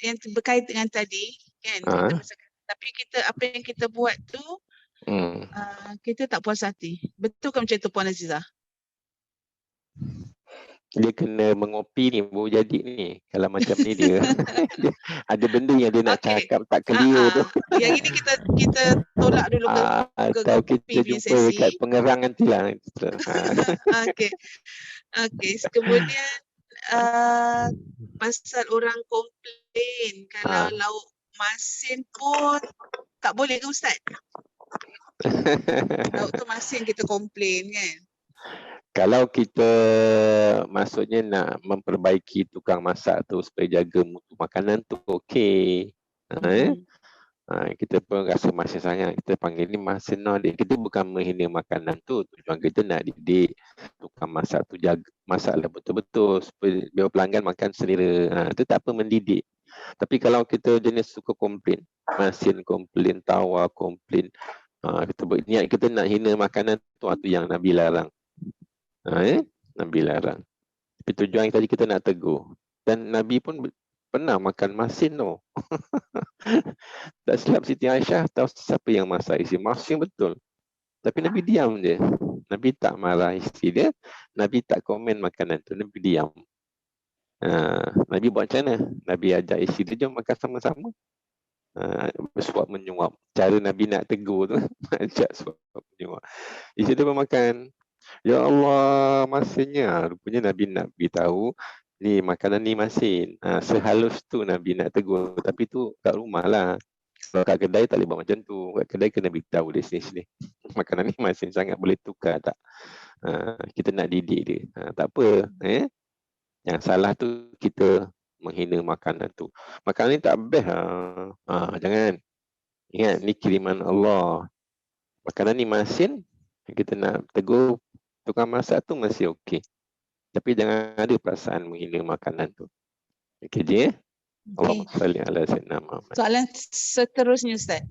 yang berkait dengan tadi kan. Tapi apa yang kita buat tu kita tak puas hati. Betul ke macam tu Puan Azizah? Dia kena mengopi ni baru jadi ni. Kalau macam ni dia ada benda yang dia nak cakap tak clear tu. Yang ini kita tolak dulu ke atau kita jumpa dekat pengerang nantilah. Okey. Kemudian pasal orang komplain kalau lauk masin pun tak boleh ke Ustaz? Lauk tu masin kita komplain kan? Kalau kita maksudnya nak memperbaiki tukang masak tu supaya jaga mutu makanan tu okey. Kita pun rasa masin sangat. Kita panggil ni masin dia. Kita bukan menghina makanan tu. Tujuan kita nak didik tukang masak tu jaga masaklah betul-betul supaya biar pelanggan makan selera. Itu tak apa mendidik. Tapi kalau kita jenis suka komplain, masin komplain, tawa komplain, kita berniat kita nak hina makanan tu, itu yang Nabi larang. Nabi larang. Tapi tujuan tadi kita nak tegur. Dan Nabi pun pernah makan masin tu. Tak silap Siti Aisyah tahu siapa yang masak isteri. Masin betul. Tapi Nabi diam je. Nabi tak marah isteri dia. Nabi tak komen makanan tu. Nabi diam. Nabi buat macam mana? Nabi ajak isteri dia, jom makan sama-sama. Bersuap menyuap. Cara Nabi nak tegur tu. Ajak suap menyuap. Isteri dia pun makan. Ya Allah, masinnya. Rupanya Nabi nak beritahu, ni makanan ni masin. Sehalus tu Nabi nak tegur. Tapi tu kat rumah lah. Kalau kat kedai tak boleh buat macam tu. Kat kedai kena beritahu dia sini-sini. Makanan ni masin sangat, boleh tukar tak? Kita nak didik dia. Tak apa. Yang salah tu kita menghina makanan tu. Makanan ni tak best. Jangan. Ingat, ni kiriman Allah. Makanan ni masin, kita nak tegur tukang masak tu masih okey. Tapi jangan ada perasaan menghina makanan tu. Okey je. Allahumma salli ala sayyidina Muhammad. Soalan seterusnya Ustaz.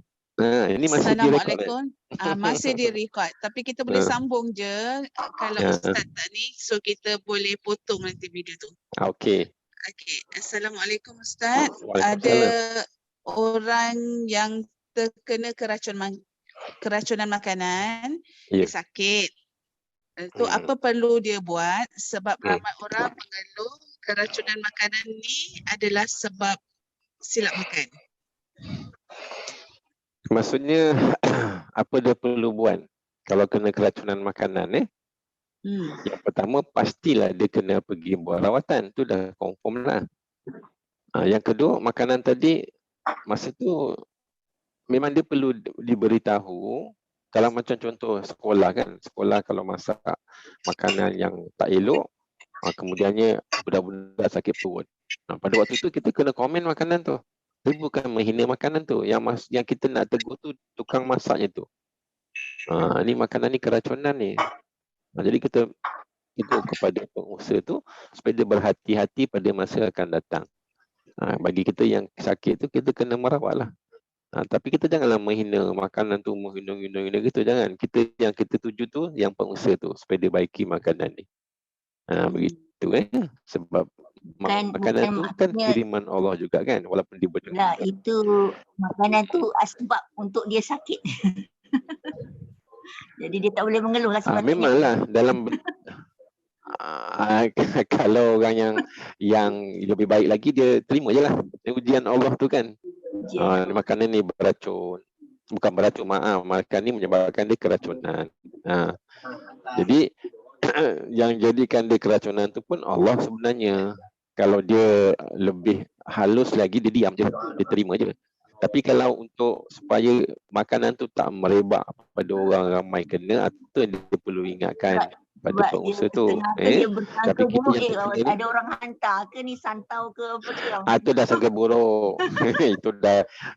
Ini masih direkod. Assalamualaikum. Masih direkod. Tapi kita boleh sambung je kalau Ustaz tak ni. So kita boleh potong nanti video tu. Okey. Okey. Assalamualaikum Ustaz. Ada orang yang terkena keracunan makanan, dia sakit. Itu apa perlu dia buat? Sebab ramai orang mengeluh keracunan makanan ni adalah sebab silap makan. Maksudnya apa dia perlu buat kalau kena keracunan makanan Yang pertama pastilah dia kena pergi buat rawatan, tu dah confirm lah. Yang kedua, makanan tadi masa tu memang dia perlu diberitahu. Kalau macam contoh sekolah kan, sekolah kalau masak makanan yang tak elok, kemudiannya budak-budak sakit perut. Pada waktu tu kita kena komen makanan tu. Tapi bukan menghina makanan tu. Yang kita nak tegur tu tukang masaknya tu. Ni makanan ni keracunan ni. Jadi kita tegur kepada pengusaha tu supaya dia berhati-hati pada masa akan datang. Bagi kita yang sakit tu kita kena merawat lah. Tapi kita janganlah menghina makanan tu, menghina gitu, jangan. Yang kita tuju tu yang pengusaha tu supaya dia baiki makanan ni. Begitu sebab makanan tu kan kiriman Allah juga kan, walaupun dia berdosa. Nah, itu makanan tu sebab untuk dia sakit. Jadi dia tak boleh mengeluh lah sebab memanglah dalam kalau orang yang lebih baik lagi dia terima je lah. Ujian Allah tu kan. Makanan ni beracun. Bukan beracun, makan ni menyebabkan dia keracunan. Jadi yang jadikan dia keracunan tu pun Allah sebenarnya. Kalau dia lebih halus lagi, dia diam je, dia terima je. Tapi kalau untuk supaya makanan tu tak merebak pada orang ramai kena, itu dia perlu ingatkan pada pengusaha tu. Tapi kita ada orang hantar ke ni, santau ke apa ke? Itu dah sangka buruk.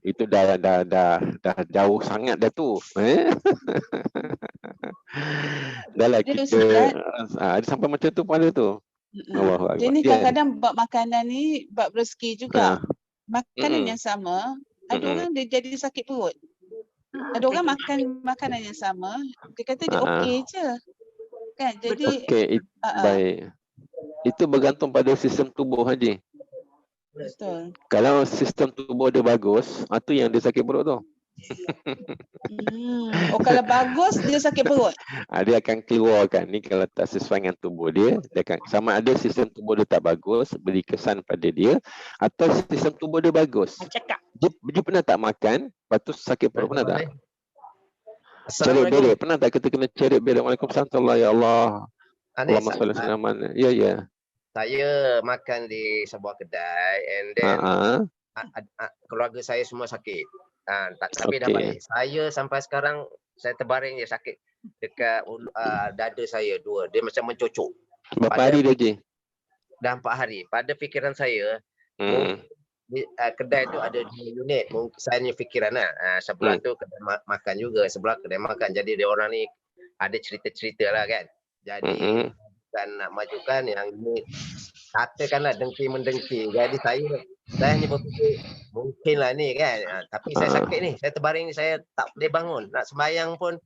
itu dah jauh sangat dah tu. Dah lah kita sampai macam tu pada tu. Jadi kadang-kadang bab makanan ni bab rezeki juga. Makanan yang sama, ada orang dia jadi sakit perut. Ada orang makan makanan yang sama, dia kata dia okey je. Kan? Jadi baik. Itu bergantung pada sistem tubuh Haji. Betul. Kalau sistem tubuh dia bagus, itu yang dia sakit perut tu. Kalau bagus dia sakit perut. Dia akan keluarkan ni kalau tak sesuai dengan tubuh dia akan sama ada sistem tubuh dia tak bagus, beri kesan pada dia, atau sistem tubuh dia bagus. Dia pernah tak makan, lepas tu sakit perut, pernah tak? Cerit berak, pernah tak kita kena cerit berak? Waalaikumsalam ya Allah. Allahumma salli ala Muhammad. Ya. Saya makan di sebuah kedai and then keluarga saya semua sakit. Tapi dah balik. Saya sampai sekarang saya terbaring je sakit dekat dada saya dua. Dia macam mencocok. Berapa hari dah je? Dah 4 hari. Pada fikiran saya kedai tu ada 2 unit. Mungkin saya ni fikiran lah. Sebelah tu kedai makan juga, sebelah kedai makan. Jadi dia orang ni ada cerita-cerita lah kan. Jadi kan nak majukan yang ini katakanlah dengki-mendengki. Jadi saya ni berfikir mungkinlah ni kan. Tapi saya sakit ni, saya terbaring ni, saya tak boleh bangun. Nak sembahyang pun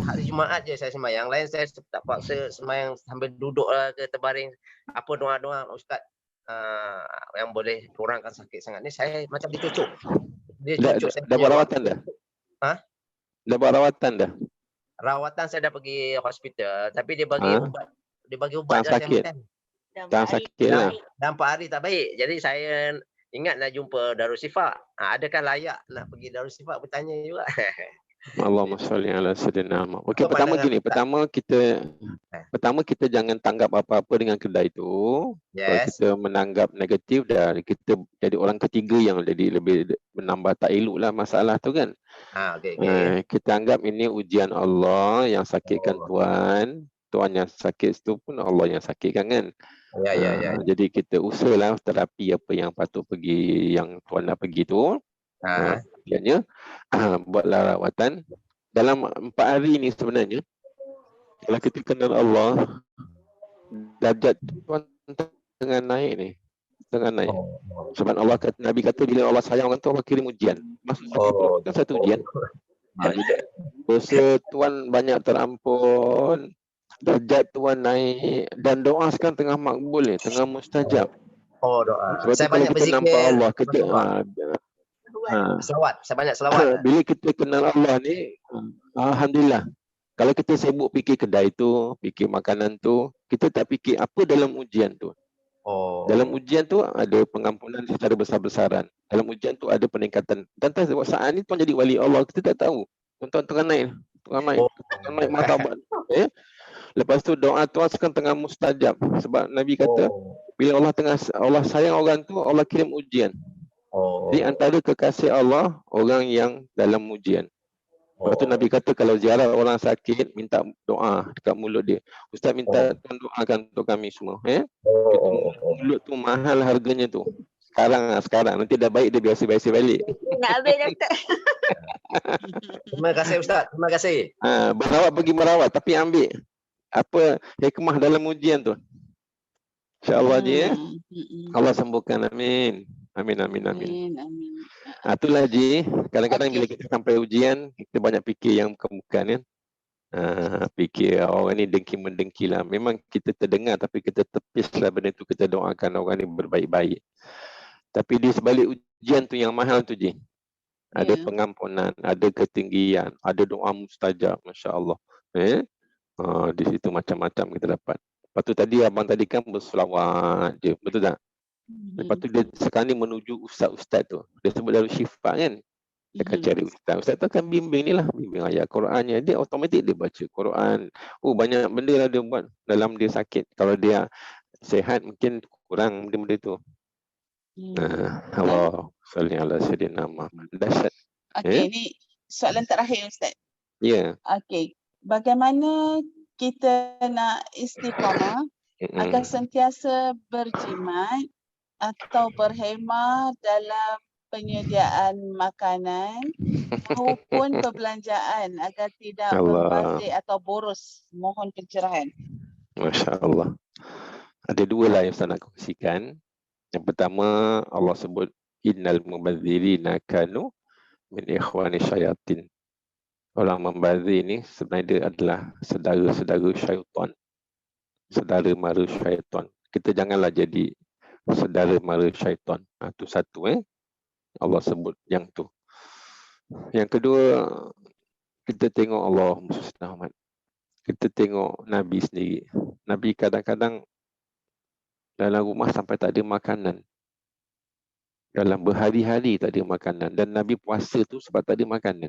hari Jumaat je saya sembahyang. Lain saya tak paksa sembahyang sambil duduk lah ke terbaring. Apa doa-doa Ustaz yang boleh kurangkan sakit sangat ni, saya macam dicucuk. Dia cucuk saya. Dah buat rawatan dah? Dah buat rawatan dah? Rawatan saya dah pergi hospital, tapi dia bagi ubat. Dia bagi ubat tak sakit. Tak sakit lah. Dah 4 hari tak baik. Jadi saya ingat nak jumpa Darul Syifa. Adakah layak nak pergi Darul Syifa, bertanya juga. Allahumma sholli ala sayyidina Muhammad. Okey, pertama gini, pertama kita jangan tanggap apa-apa dengan kedai tu. Kalau kita menanggap negatif, dan kita jadi orang ketiga yang jadi lebih menambah tak elok lah masalah tu kan. Kita anggap ini ujian Allah yang sakitkan Tuhan. Tuhan yang sakit itu pun Allah yang sakitkan kan. Jadi kita usahalah terapi apa yang patut pergi, yang Tuhan nak pergi tu. Buatlah rawatan. Dalam 4 hari ni sebenarnya, kalau kita kenal Allah, darjat Tuhan tengah naik ni. Tengah naik. Sebab Allah kata, Nabi kata bila Allah sayang orang tu, Allah kirim ujian. Maksudnya satu ujian. Dosa Tuhan banyak terampun, darjat Tuhan naik, dan doa sekarang tengah makbul ni, tengah mustajab. Doa. Sebab saya banyak kita nampak Allah, kita selawat. Saya banyak selawat. Bila kita kenal Allah ni, alhamdulillah. Kalau kita sibuk fikir kedai tu, fikir makanan tu, kita tak fikir apa dalam ujian tu. Dalam ujian tu ada pengampunan secara besar-besaran. Dalam ujian tu ada peningkatan. Dan saat ni tuan jadi wali Allah, kita tak tahu. Tuan tengah naik. Tengah naik martabat. Lepas tu doa Tuhan sekarang tengah mustajab. Sebab Nabi kata, bila Allah sayang orang tu, Allah kirim ujian. Di antara kekasih Allah, orang yang dalam ujian. Lepas tu Nabi kata kalau ziarah orang sakit, minta doa dekat mulut dia. Ustaz minta Tuhan doakan untuk kami semua. Mulut tu mahal harganya tu. Sekarang. Nanti dah baik dia biasa-biasa balik. Nak habis doktor. Terima kasih Ustaz. Terima kasih. Berawat pergi merawat, tapi ambil apa hikmah dalam ujian tu. InsyaAllah dia. Allah sembuhkan. Amin. Amin. Itulah Ji. Kadang-kadang bila kita sampai ujian, kita banyak fikir yang bukan kan. Fikir orang ni dengki-mendengki lah. Memang kita terdengar, tapi kita tepislah benda tu. Kita doakan orang ni berbaik-baik. Tapi di sebalik ujian tu yang mahal tu Ji, ada pengampunan, ada ketinggian, ada doa mustajab. Masya Allah. Di situ macam-macam kita dapat. Lepas tu tadi abang tadi kan berselawat je. Betul tak? Lepas tu dia sekarang ni menuju ustaz-ustaz tu. Dia sebut Darul Syifa kan. Dia akan cari ustaz. Ustaz tu akan bimbing ni lah. Bimbing ayat Qurannya. Dia otomatik dia baca Quran. Banyak benda lah dia buat dalam dia sakit. Kalau dia sihat mungkin kurang benda-benda tu. Allah salli ala sayyidina Muhammad. Dahsyat. Okey, ni soalan terakhir Ustaz. Ya. Okey. Bagaimana kita nak istiqamah agar sentiasa berjimat atau berhemah dalam penyediaan makanan maupun perbelanjaan agar tidak berbazir atau boros? Mohon pencerahan. Masya Allah. Ada dua lah yang saya nak kongsikan. Yang pertama, Allah sebut innal mubadzirina kanu min ikhwani syayatin. Orang membazir ni sebenarnya dia adalah saudara-saudara syaitan. Saudara mara syaitan. Kita janganlah jadi saudara mara syaitan. Itu satu Allah sebut yang tu. Yang kedua, kita tengok Allah Muhammad. Kita tengok Nabi sendiri. Nabi kadang-kadang dalam rumah sampai tak ada makanan. Dalam berhari-hari tak ada makanan. Dan Nabi puasa tu sebab tak ada makanan.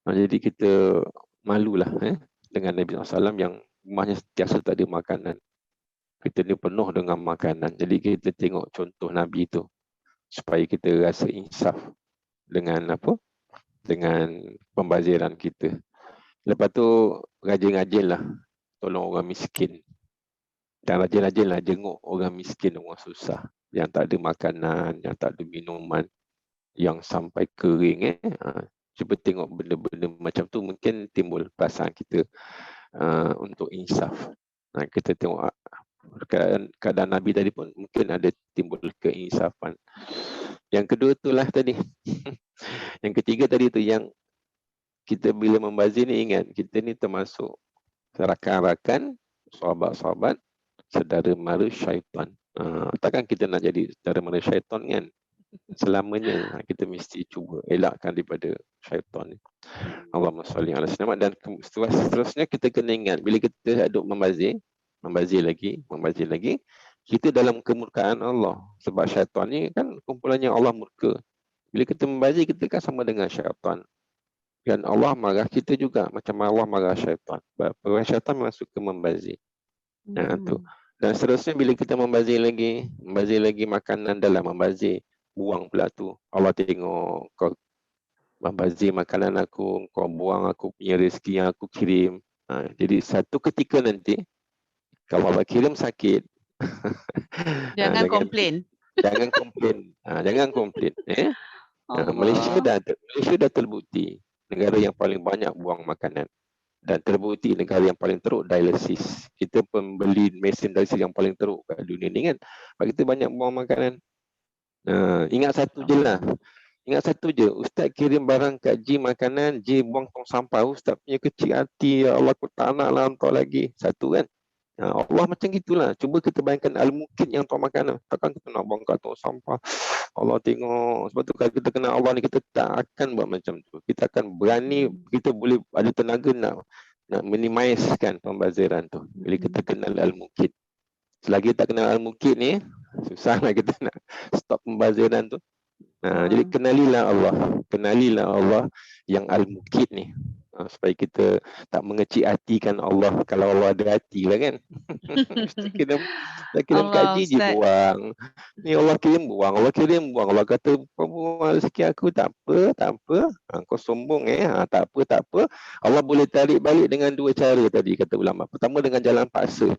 Jadi kita malulah dengan Nabi SAW yang rumahnya sentiasa tak ada makanan. Kita ni penuh dengan makanan. Jadi kita tengok contoh Nabi tu supaya kita rasa insaf dengan apa? Dengan pembaziran kita. Lepas tu rajin-rajinlah tolong orang miskin. Dan rajin-rajinlah jenguk orang miskin, orang susah. yang tak ada makanan, yang tak ada minuman, yang sampai kering cuba tengok benda-benda macam tu mungkin timbul perasaan kita untuk insaf. Kita tengok keadaan Nabi tadi pun mungkin ada timbul keinsafan. Yang kedua itulah tadi. Yang ketiga tadi tu yang kita bila membazir ni ingat kita ni termasuk rakan-rakan, sahabat-sahabat, saudara mara syaitan. Takkan kita nak jadi saudara mara syaitan kan? Selamanya kita mesti cuba elakkan daripada syaitan ni. Allahumma salli ala sayyidina dan seterusnya kita kena ingat bila kita duduk membazir lagi, kita dalam kemurkaan Allah. Sebab syaitan ni kan kumpulannya Allah murka. Bila kita membazir, kita kan sama dengan syaitan. Dan Allah marah kita juga macam Allah marah syaitan. Sebab syaitan memang suka membazir. Tu. Dan seterusnya bila kita membazir lagi makanan dalam membazir, buang pula tu. Allah tengok kau membazir makanan aku, kau buang aku punya rezeki yang aku kirim. Jadi satu ketika nanti kalau Allah kirim sakit, Jangan komplain. Jangan komplain. Malaysia dah terbukti negara yang paling banyak buang makanan dan terbukti negara yang paling teruk dialisis. Kita pembeli mesin dialisis yang paling teruk kat dunia ni kan. Sebab kita banyak buang makanan. Ingat satu je, Ustaz kirim barang kat J makanan, J buang tong sampah. Ustaz punya kecil hati, ya Allah aku tak nak lah hantar lagi. Satu kan. Allah macam gitulah. Cuba kita bayangkan al-mukid yang tuan makanan. Takkan kita nak buang kat tong sampah. Allah tengok. Sebab tu kalau kita kenal Allah ni, kita tak akan buat macam tu. Kita akan berani, kita boleh ada tenaga nak minimizekan pembaziran tu. Bila kita kenal al-mukid. Selagi tak kenal al-mukid ni, susahlah kita nak stop pembaziran tu. Jadi kenalilah Allah yang al-mukid ni. Supaya kita tak mengecil hatikan Allah. Kalau Allah ada hati lah kan. Kita kirim kaji je buang. Ni Allah kirim buang. Allah kata buang rezeki aku tak apa. Kau sombong tak apa. Allah boleh tarik balik dengan dua cara tadi kata ulama. Pertama dengan jalan paksa.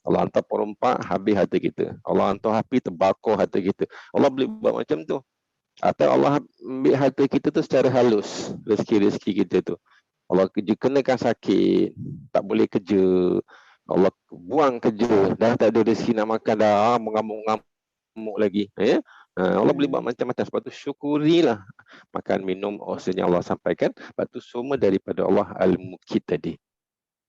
Allah hantar perompak habis harta kita. Allah hantar api terbakar harta kita. Allah boleh buat macam tu. Atau Allah ambil harta kita tu secara halus. Rezeki kita tu. Allah kenakan sakit, tak boleh kerja. Allah buang kerja, dah tak ada rezeki nak makan, dah mengamuk lagi. Allah boleh buat macam-macam. Sebab tu syukurilah makan, minum, oksigen Allah sampaikan. Sebab tu semua daripada Allah al-mukid tadi.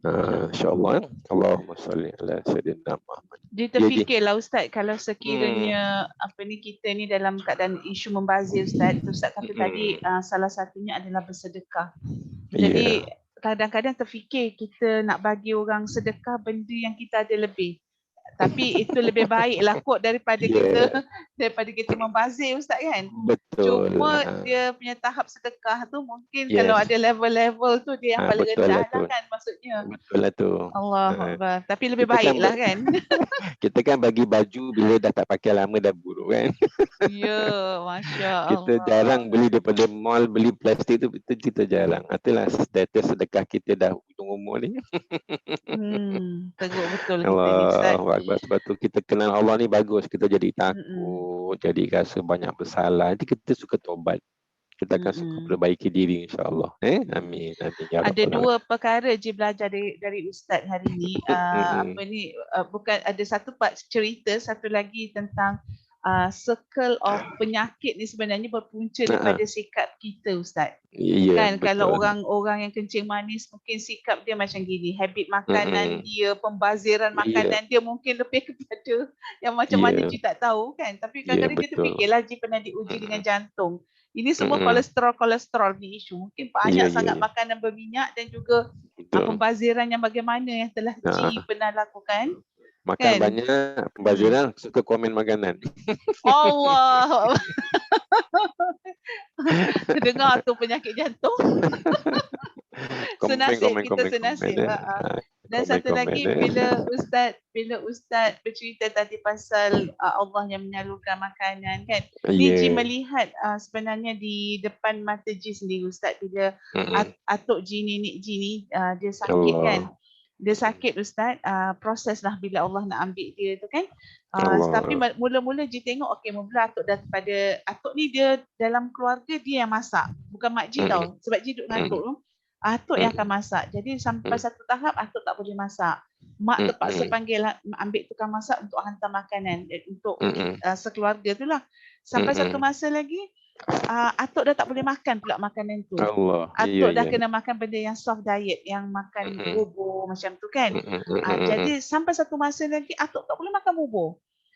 InsyaAllah. Allahumma salli ala sayyidina Muhammad. Dia terfikirlah Ustaz, kalau sekiranya kita ni dalam keadaan isu membazir Ustaz kata tadi salah satunya adalah bersedekah. Jadi kadang-kadang terfikir kita nak bagi orang sedekah benda yang kita ada lebih. Tapi itu lebih baiklah kot daripada kita membazir Ustaz kan. Betul. Cuma dia punya tahap sedekah tu mungkin kalau ada level-level tu dia yang paling rendah lah kan maksudnya. Betul lah tu. Allahuakbar. Tapi lebih baiklah kan. Kita kan bagi baju bila dah tak pakai lama dah buruk kan. Ya, Masya Allah. Kita jarang beli daripada mall, beli plastik tu kita jarang. Itulah status sedekah kita dah hujung umur ni. Teguh betul kita ni Ustaz. Sebab tu kita kenal Allah ni bagus. Kita jadi takut, jadi rasa banyak bersalah. Nanti kita suka tobat. Kita akan suka perbaiki diri insya-Allah. Amin. Ya ada dua perkara je belajar dari Ustaz hari ni. Bukan ada satu part cerita, satu lagi tentang circle of penyakit ni sebenarnya berpunca daripada sikap kita Ustaz. Kan betul. Kalau orang yang kencing manis mungkin sikap dia macam gini, habit makanan dia, pembaziran makanan dia mungkin lebih kepada yang macam mana dia tak tahu kan. Tapi kadang-kadang kita fikirlah dia pernah diuji dengan jantung. Ini semua kolesterol ni isu. Mungkin banyak sangat makanan berminyak dan juga pembaziran yang bagaimana yang telah Ji pernah lakukan. Makan banyak, pembaziran, suka komen makanan. Allah. Dengar tu penyakit jantung. Senasib kita senasib. Dan satu lagi bila Ustaz bercerita tadi pasal Allah yang menyalurkan makanan kan. Ji melihat sebenarnya di depan mata Ji sendiri Ustaz bila atuk Ji, nenek Ji ni dia sakit kan. Dia sakit Ustaz, proses lah bila Allah nak ambil dia tu kan. Tapi Allah. mula-mula je tengok, okey mula atuk dah pada, atuk ni dia dalam keluarga dia yang masak. Bukan mak Ji tau. Sebab Ji duduk dengan atuk tu. Atuk yang akan masak. Jadi sampai satu tahap atuk tak boleh masak. Mak terpaksa panggil ambil tukang masak untuk hantar makanan untuk sekeluarga tu lah. Sampai satu masa lagi, atuk dah tak boleh makan pula makanan tu. Allah. Atuk dah kena makan benda yang soft diet, yang makan bubur macam tu kan. Jadi sampai satu masa lagi atuk tak boleh makan bubur.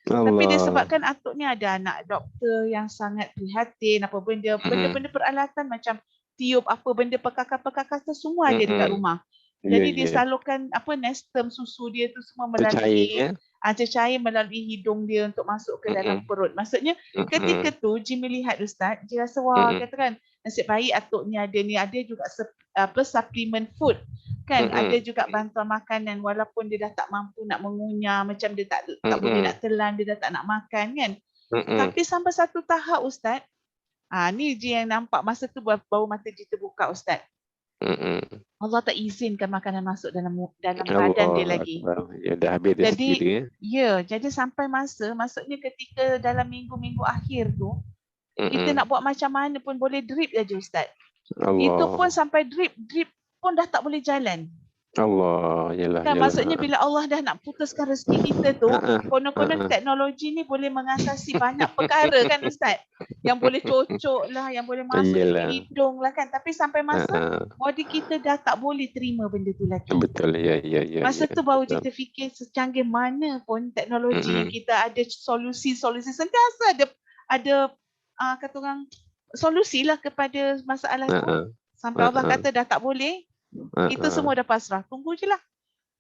Tapi disebabkan atuk ni ada anak doktor yang sangat prihatin, apa benda-benda peralatan macam tiup apa benda perkakas-perkakas tu semua ada dekat rumah. Jadi disalurkan nestem susu dia tu semua melalui cecair melalui hidung dia untuk masuk ke dalam perut. Maksudnya ketika tu Ji melihat Ustaz, Ji rasa wah kata kan, nasib baik atuk ni ada juga supplement food kan, ada juga bantuan makanan walaupun dia dah tak mampu nak mengunyah, macam dia tak boleh nak telan, dia dah tak nak makan kan. Tapi sampai satu tahap Ustaz, ni Ji yang nampak masa tu baru mata Ji terbuka Ustaz. Allah tak izinkan makanan masuk dalam badan dia lagi. Ya, dah habis rezeki dia. Jadi sampai maksudnya ketika dalam minggu-minggu akhir tu, kita nak buat macam mana pun boleh drip aja Ustaz. Itu pun sampai drip pun dah tak boleh jalan. Allah, yalah. Kan maksudnya bila Allah dah nak putuskan rezeki kita tu, konon-konon teknologi ni boleh mengatasi banyak perkara kan Ustaz. Yang boleh cocok lah, yang boleh masuk ke hidung lah kan. Tapi sampai masa body kita dah tak boleh terima benda tu lagi. Betul, ya. Masa tu baru kita fikir secanggih mana pun teknologi, kita ada solusi-solusi. Sentiasa ada kata orang solusi lah kepada masalah tu. Sampai Allah kata dah tak boleh. Kita semua dah pasrah. Tunggu je lah.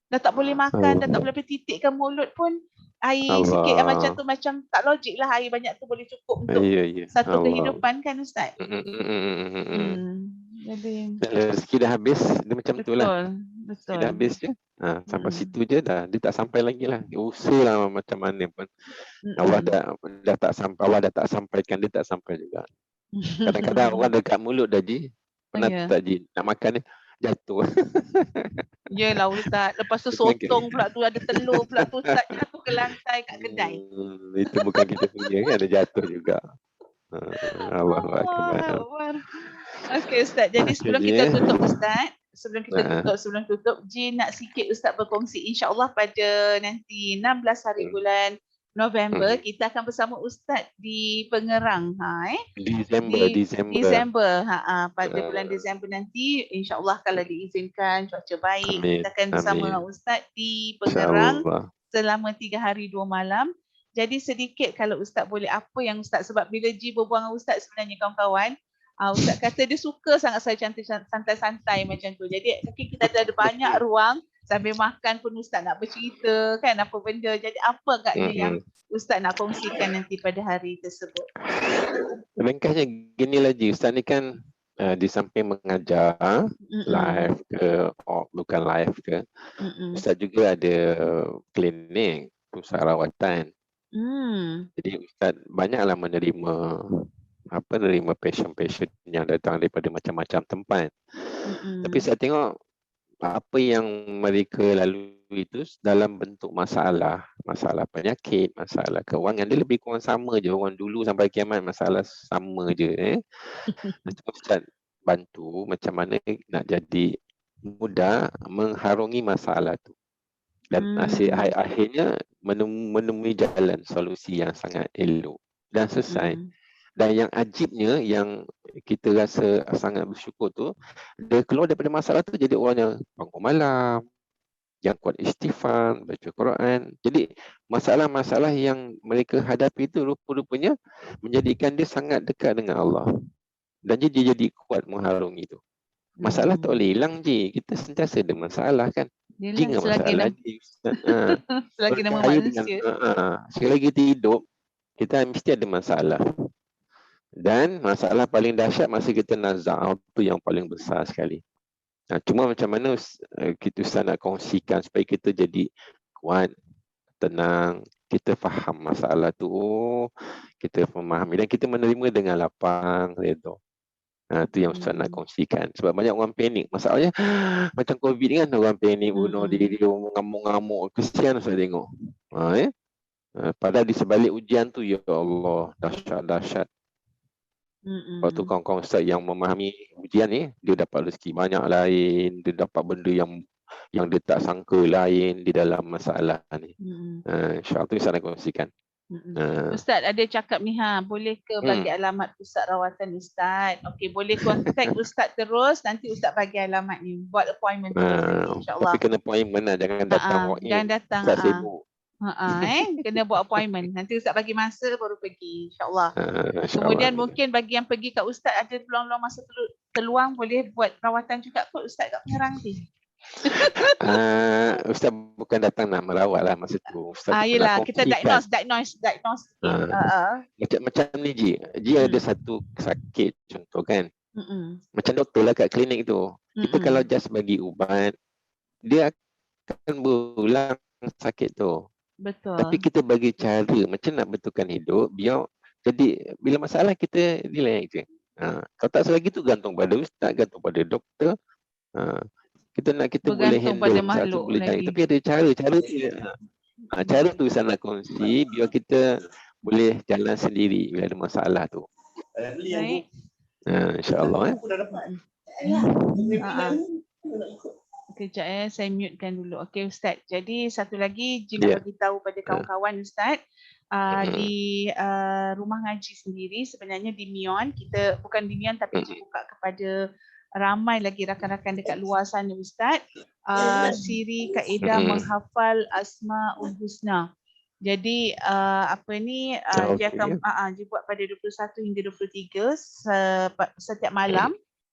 Dah tak boleh makan, dah tak boleh titikkan mulut pun. Air sikit yang macam tu macam tak logik lah. Air banyak tu boleh cukup untuk satu kehidupan kan Ustaz. Jadi rezeki dah habis, dia macam tu lah. Betul. Dah habis je. Sampai situ je dah. Dia tak sampai lagi lah. Dia usahalah macam mana pun. Allah dah tak sampaikan, dia tak sampai juga. Kadang-kadang orang dekat mulut dah Ji. Pernah tak Ji nak makan ni? Jatuh. Yelah Ustaz. Lepas tu sotong pula tu, ada telur pula tu Ustaz, jatuh ke lantai kat kedai. Itu bukan kita punya kan, ada jatuh juga. Allahuakbar. Okey Ustaz, jadi sebelum kita tutup Ustaz, sebelum tutup, Ji nak sikit Ustaz berkongsi, insya-Allah pada nanti 16 hari bulan November kita akan bersama Ustaz di Pengerang Disember. Pada bulan Disember nanti insya-Allah kalau diizinkan cuaca baik, kita akan bersama Ustaz di Pengerang selama 3 hari 2 malam. Jadi sedikit kalau Ustaz boleh, apa yang Ustaz, sebab bila Ji berbual dengan Ustaz sebenarnya kawan-kawan, Ustaz kata dia suka sangat saya cantik santai-santai macam tu. Jadi kita ada banyak ruang sambil makan pun Ustaz nak bercerita kan apa benda. Jadi apa agaknya yang Ustaz nak kongsikan nanti pada hari tersebut? Ringkasnya gini lagi, Ustaz ni kan di samping mengajar live ke, bukan live ke, Ustaz juga ada klinik pusat rawatan. Jadi Ustaz banyaklah menerima patient-patient yang datang daripada macam-macam tempat. Tapi saya tengok apa yang mereka lalui itu dalam bentuk masalah penyakit, masalah kewangan, dia lebih kurang sama je. Orang dulu sampai kiamat masalah sama je. Ustaz bantu macam mana nak jadi mudah mengharungi masalah tu. Dan akhirnya menemui jalan solusi yang sangat elok dan selesai. Dan yang ajibnya, yang kita rasa sangat bersyukur tu, dia keluar daripada masalah tu jadi orang yang bangun malam, yang kuat istighfar, baca Quran. Jadi masalah-masalah yang mereka hadapi itu rupa-rupanya menjadikan dia sangat dekat dengan Allah. Dan dia jadi kuat mengharungi itu. Masalah tak boleh hilang je. Kita sentiasa ada masalah kan. Jangan masalah je. Selagi nama manusia. Sekali lagi kita hidup, kita mesti ada masalah. Dan masalah paling dahsyat masa kita nazar, itu yang paling besar sekali. Cuma macam mana kita nak kongsikan supaya kita jadi kuat, tenang, kita faham masalah tu, kita memahami dan kita menerima dengan lapang, redha. Itu yang Ustaz nak kongsikan. Sebab banyak orang panik. Masalahnya macam COVID kan, orang panik bunuh diri, mengamuk-ngamuk. Kesian Ustaz tengok. Padahal di sebalik ujian tu, ya Allah, dahsyat-dahsyat. Lepas tu kawan-kawan Ustaz yang memahami ujian ni, dia dapat rezeki banyak lain, dia dapat benda yang dia tak sangka lain di dalam masalah ni. InsyaAllah tu Ustaz nak kongsikan. Ustaz ada cakap ni, boleh ke bagi alamat pusat rawatan Ustaz? Okey, boleh contact Ustaz terus, nanti Ustaz bagi alamat ni, buat appointment terus nanti, insyaAllah. Tapi kena appointment lah, jangan datang walk in. Jangan datang. Ustaz sibuk. Kena buat appointment. Nanti Ustaz bagi masa baru pergi, insyaAllah. Kemudian mungkin bagi yang pergi kat Ustaz ada peluang-peluang masa terluang, boleh buat perawatan juga kot Ustaz kat Pengerang ni. Ustaz bukan datang nak merawat lah masa tu. Yelah, kita diagnose. Macam ni Ji ada satu sakit contoh kan. Macam doktor lah kat klinik tu. Kita kalau just bagi ubat, dia akan berulang sakit tu. Betul. Tapi kita bagi cara macam nak betulkan hidup, biar jadi bila masalah kita relax je. Kalau tak selagi tu gantung pada ustaz, gantung pada doktor. Kita boleh handle pada makhluk boleh lagi. tapi ada cara dia. Cara tu saya nak kongsi biar kita boleh jalan sendiri bila ada masalah tu. Baik. InsyaAllah. Kejap saya mutekan dulu. Okey Ustaz. Jadi satu lagi nak bagi tahu pada kawan-kawan Ustaz, di rumah ngaji sendiri sebenarnya di Mion, kita bukan di Mion tapi dibuka kepada ramai lagi rakan-rakan dekat luar sana Ustaz, siri kaedah menghafal Asmaul Husna. Jadi dia akan dibuat pada 21 hingga 23 setiap malam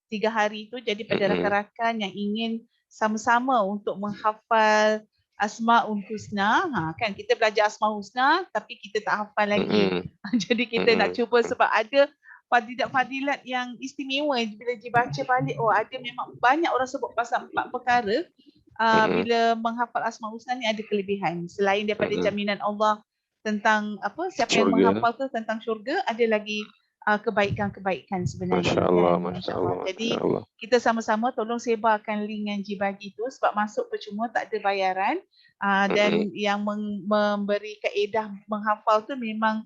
3 hari tu. Jadi pada rakan-rakan yang ingin sama-sama untuk menghafal Asmaul Husna, kan kita belajar Asmaul Husna tapi kita tak hafal lagi. Jadi kita nak cuba sebab ada fadilat-fadilat yang istimewa bila dibaca balik. Ada memang banyak orang sebut pasal 4 perkara. Bila menghafal Asmaul Husna ni ada kelebihan. Selain daripada jaminan Allah tentang siapa yang menghafal tu tentang syurga, ada lagi kebaikan-kebaikan sebenarnya. Masya Allah. Jadi kita sama-sama tolong sebarkan link yang dibagi tu sebab masuk percuma, tak ada bayaran. Dan yang memberi kaedah menghafal tu memang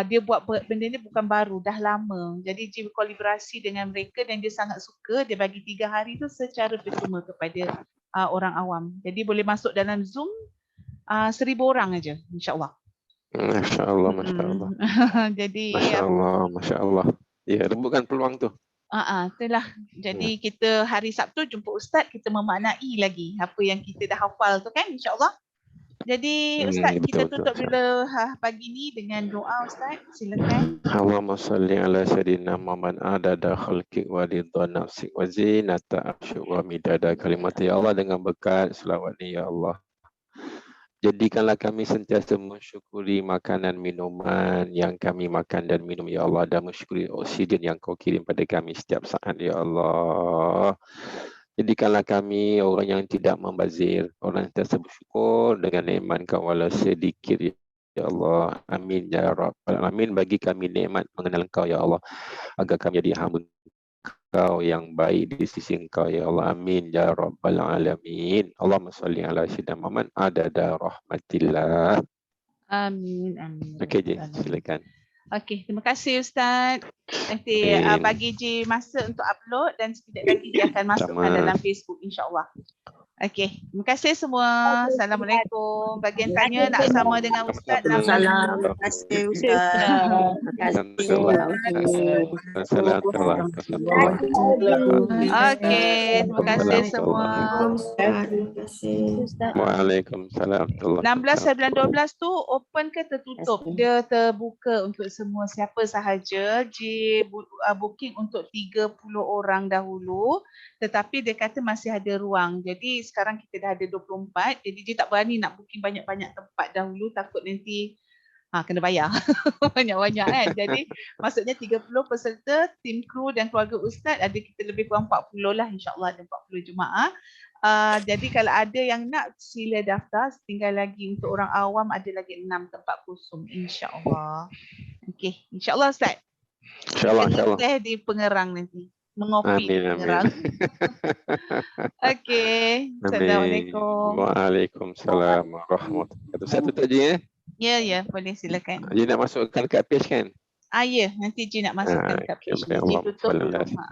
dia buat benda ni bukan baru, dah lama. Jadi dia berkolaborasi dengan mereka dan dia sangat suka. Dia bagi 3 hari tu secara percuma kepada orang awam. Jadi boleh masuk dalam Zoom 1,000 orang aja, insya-Allah. Masya-Allah, masya-Allah. Jadi masya-Allah. Ya, rebutkan peluang tu. Itulah. Jadi kita hari Sabtu jumpa ustaz, kita memaknai lagi apa yang kita dah hafal tu kan, insya-Allah. Jadi ustaz, kita tutup dulu pagi ni dengan doa ustaz. Silakan. Allahumma salli ala sayyidina Muhammad adada khalqik wa ridha nafsik wa zinata arsyik wa midada kalimat. Ya Allah, dengan berkat selawat ni ya Allah, jadikanlah kami sentiasa mensyukuri makanan minuman yang kami makan dan minum ya Allah, dan mensyukuri oksigen yang kau kirim pada kami setiap saat ya Allah. Jadikanlah kami orang yang tidak membazir, orang yang sentiasa bersyukur dengan nikmat kau walau sedikit ya Allah. Amin ya Rabbal Alamin. Bagi kami nikmat mengenal Engkau ya Allah, agar kami jadi hamba Kau yang baik di sisi Engkau ya Allah. Amin ya Rabbal Alamin. Allahumma salli ala sayyidina Muhammad adada rahmatillah. Amin. Okey, silakan. Okey, terima kasih Ustaz. Nanti bagi je masa untuk upload dan sekejap lagi dia akan masukkan dalam Facebook, insya-Allah. Okey, terima kasih semua. Assalamualaikum. Bagi yang tanya nak sama dengan Ustaz. Terima kasih Ustaz. Okey, terima kasih semua. Waalaikumsalam. 16 bulan 12 tu open ke tertutup? Dia terbuka untuk semua siapa sahaja. Booking untuk 30 orang dahulu, tetapi dia kata masih ada ruang. Jadi sekarang kita dah ada 24, jadi dia tak berani nak booking banyak-banyak tempat dahulu, takut nanti kena bayar banyak-banyak kan. Jadi maksudnya 30 peserta, tim kru dan keluarga ustaz, ada kita lebih kurang 40 lah, insyaAllah ada 40 jemaah. Jadi kalau ada yang nak, sila daftar. Tinggal lagi untuk orang awam ada lagi 6 tempat kosong, insyaAllah. Okey, insyaAllah ustaz. InsyaAllah. Kita di Pengerang nanti. mengopi Amin, amin. sekarang. Okey. Amin. Assalamualaikum. Waalaikumsalam warahmatullahi wabarakatuh. Saya tutup je ya. Ya, ya, boleh silakan. Dia nak masukkan kat page kan? Ya, nanti Ji nak masukkan kat page ni. Ji Allahumma tutup salli dulu. ala Ha.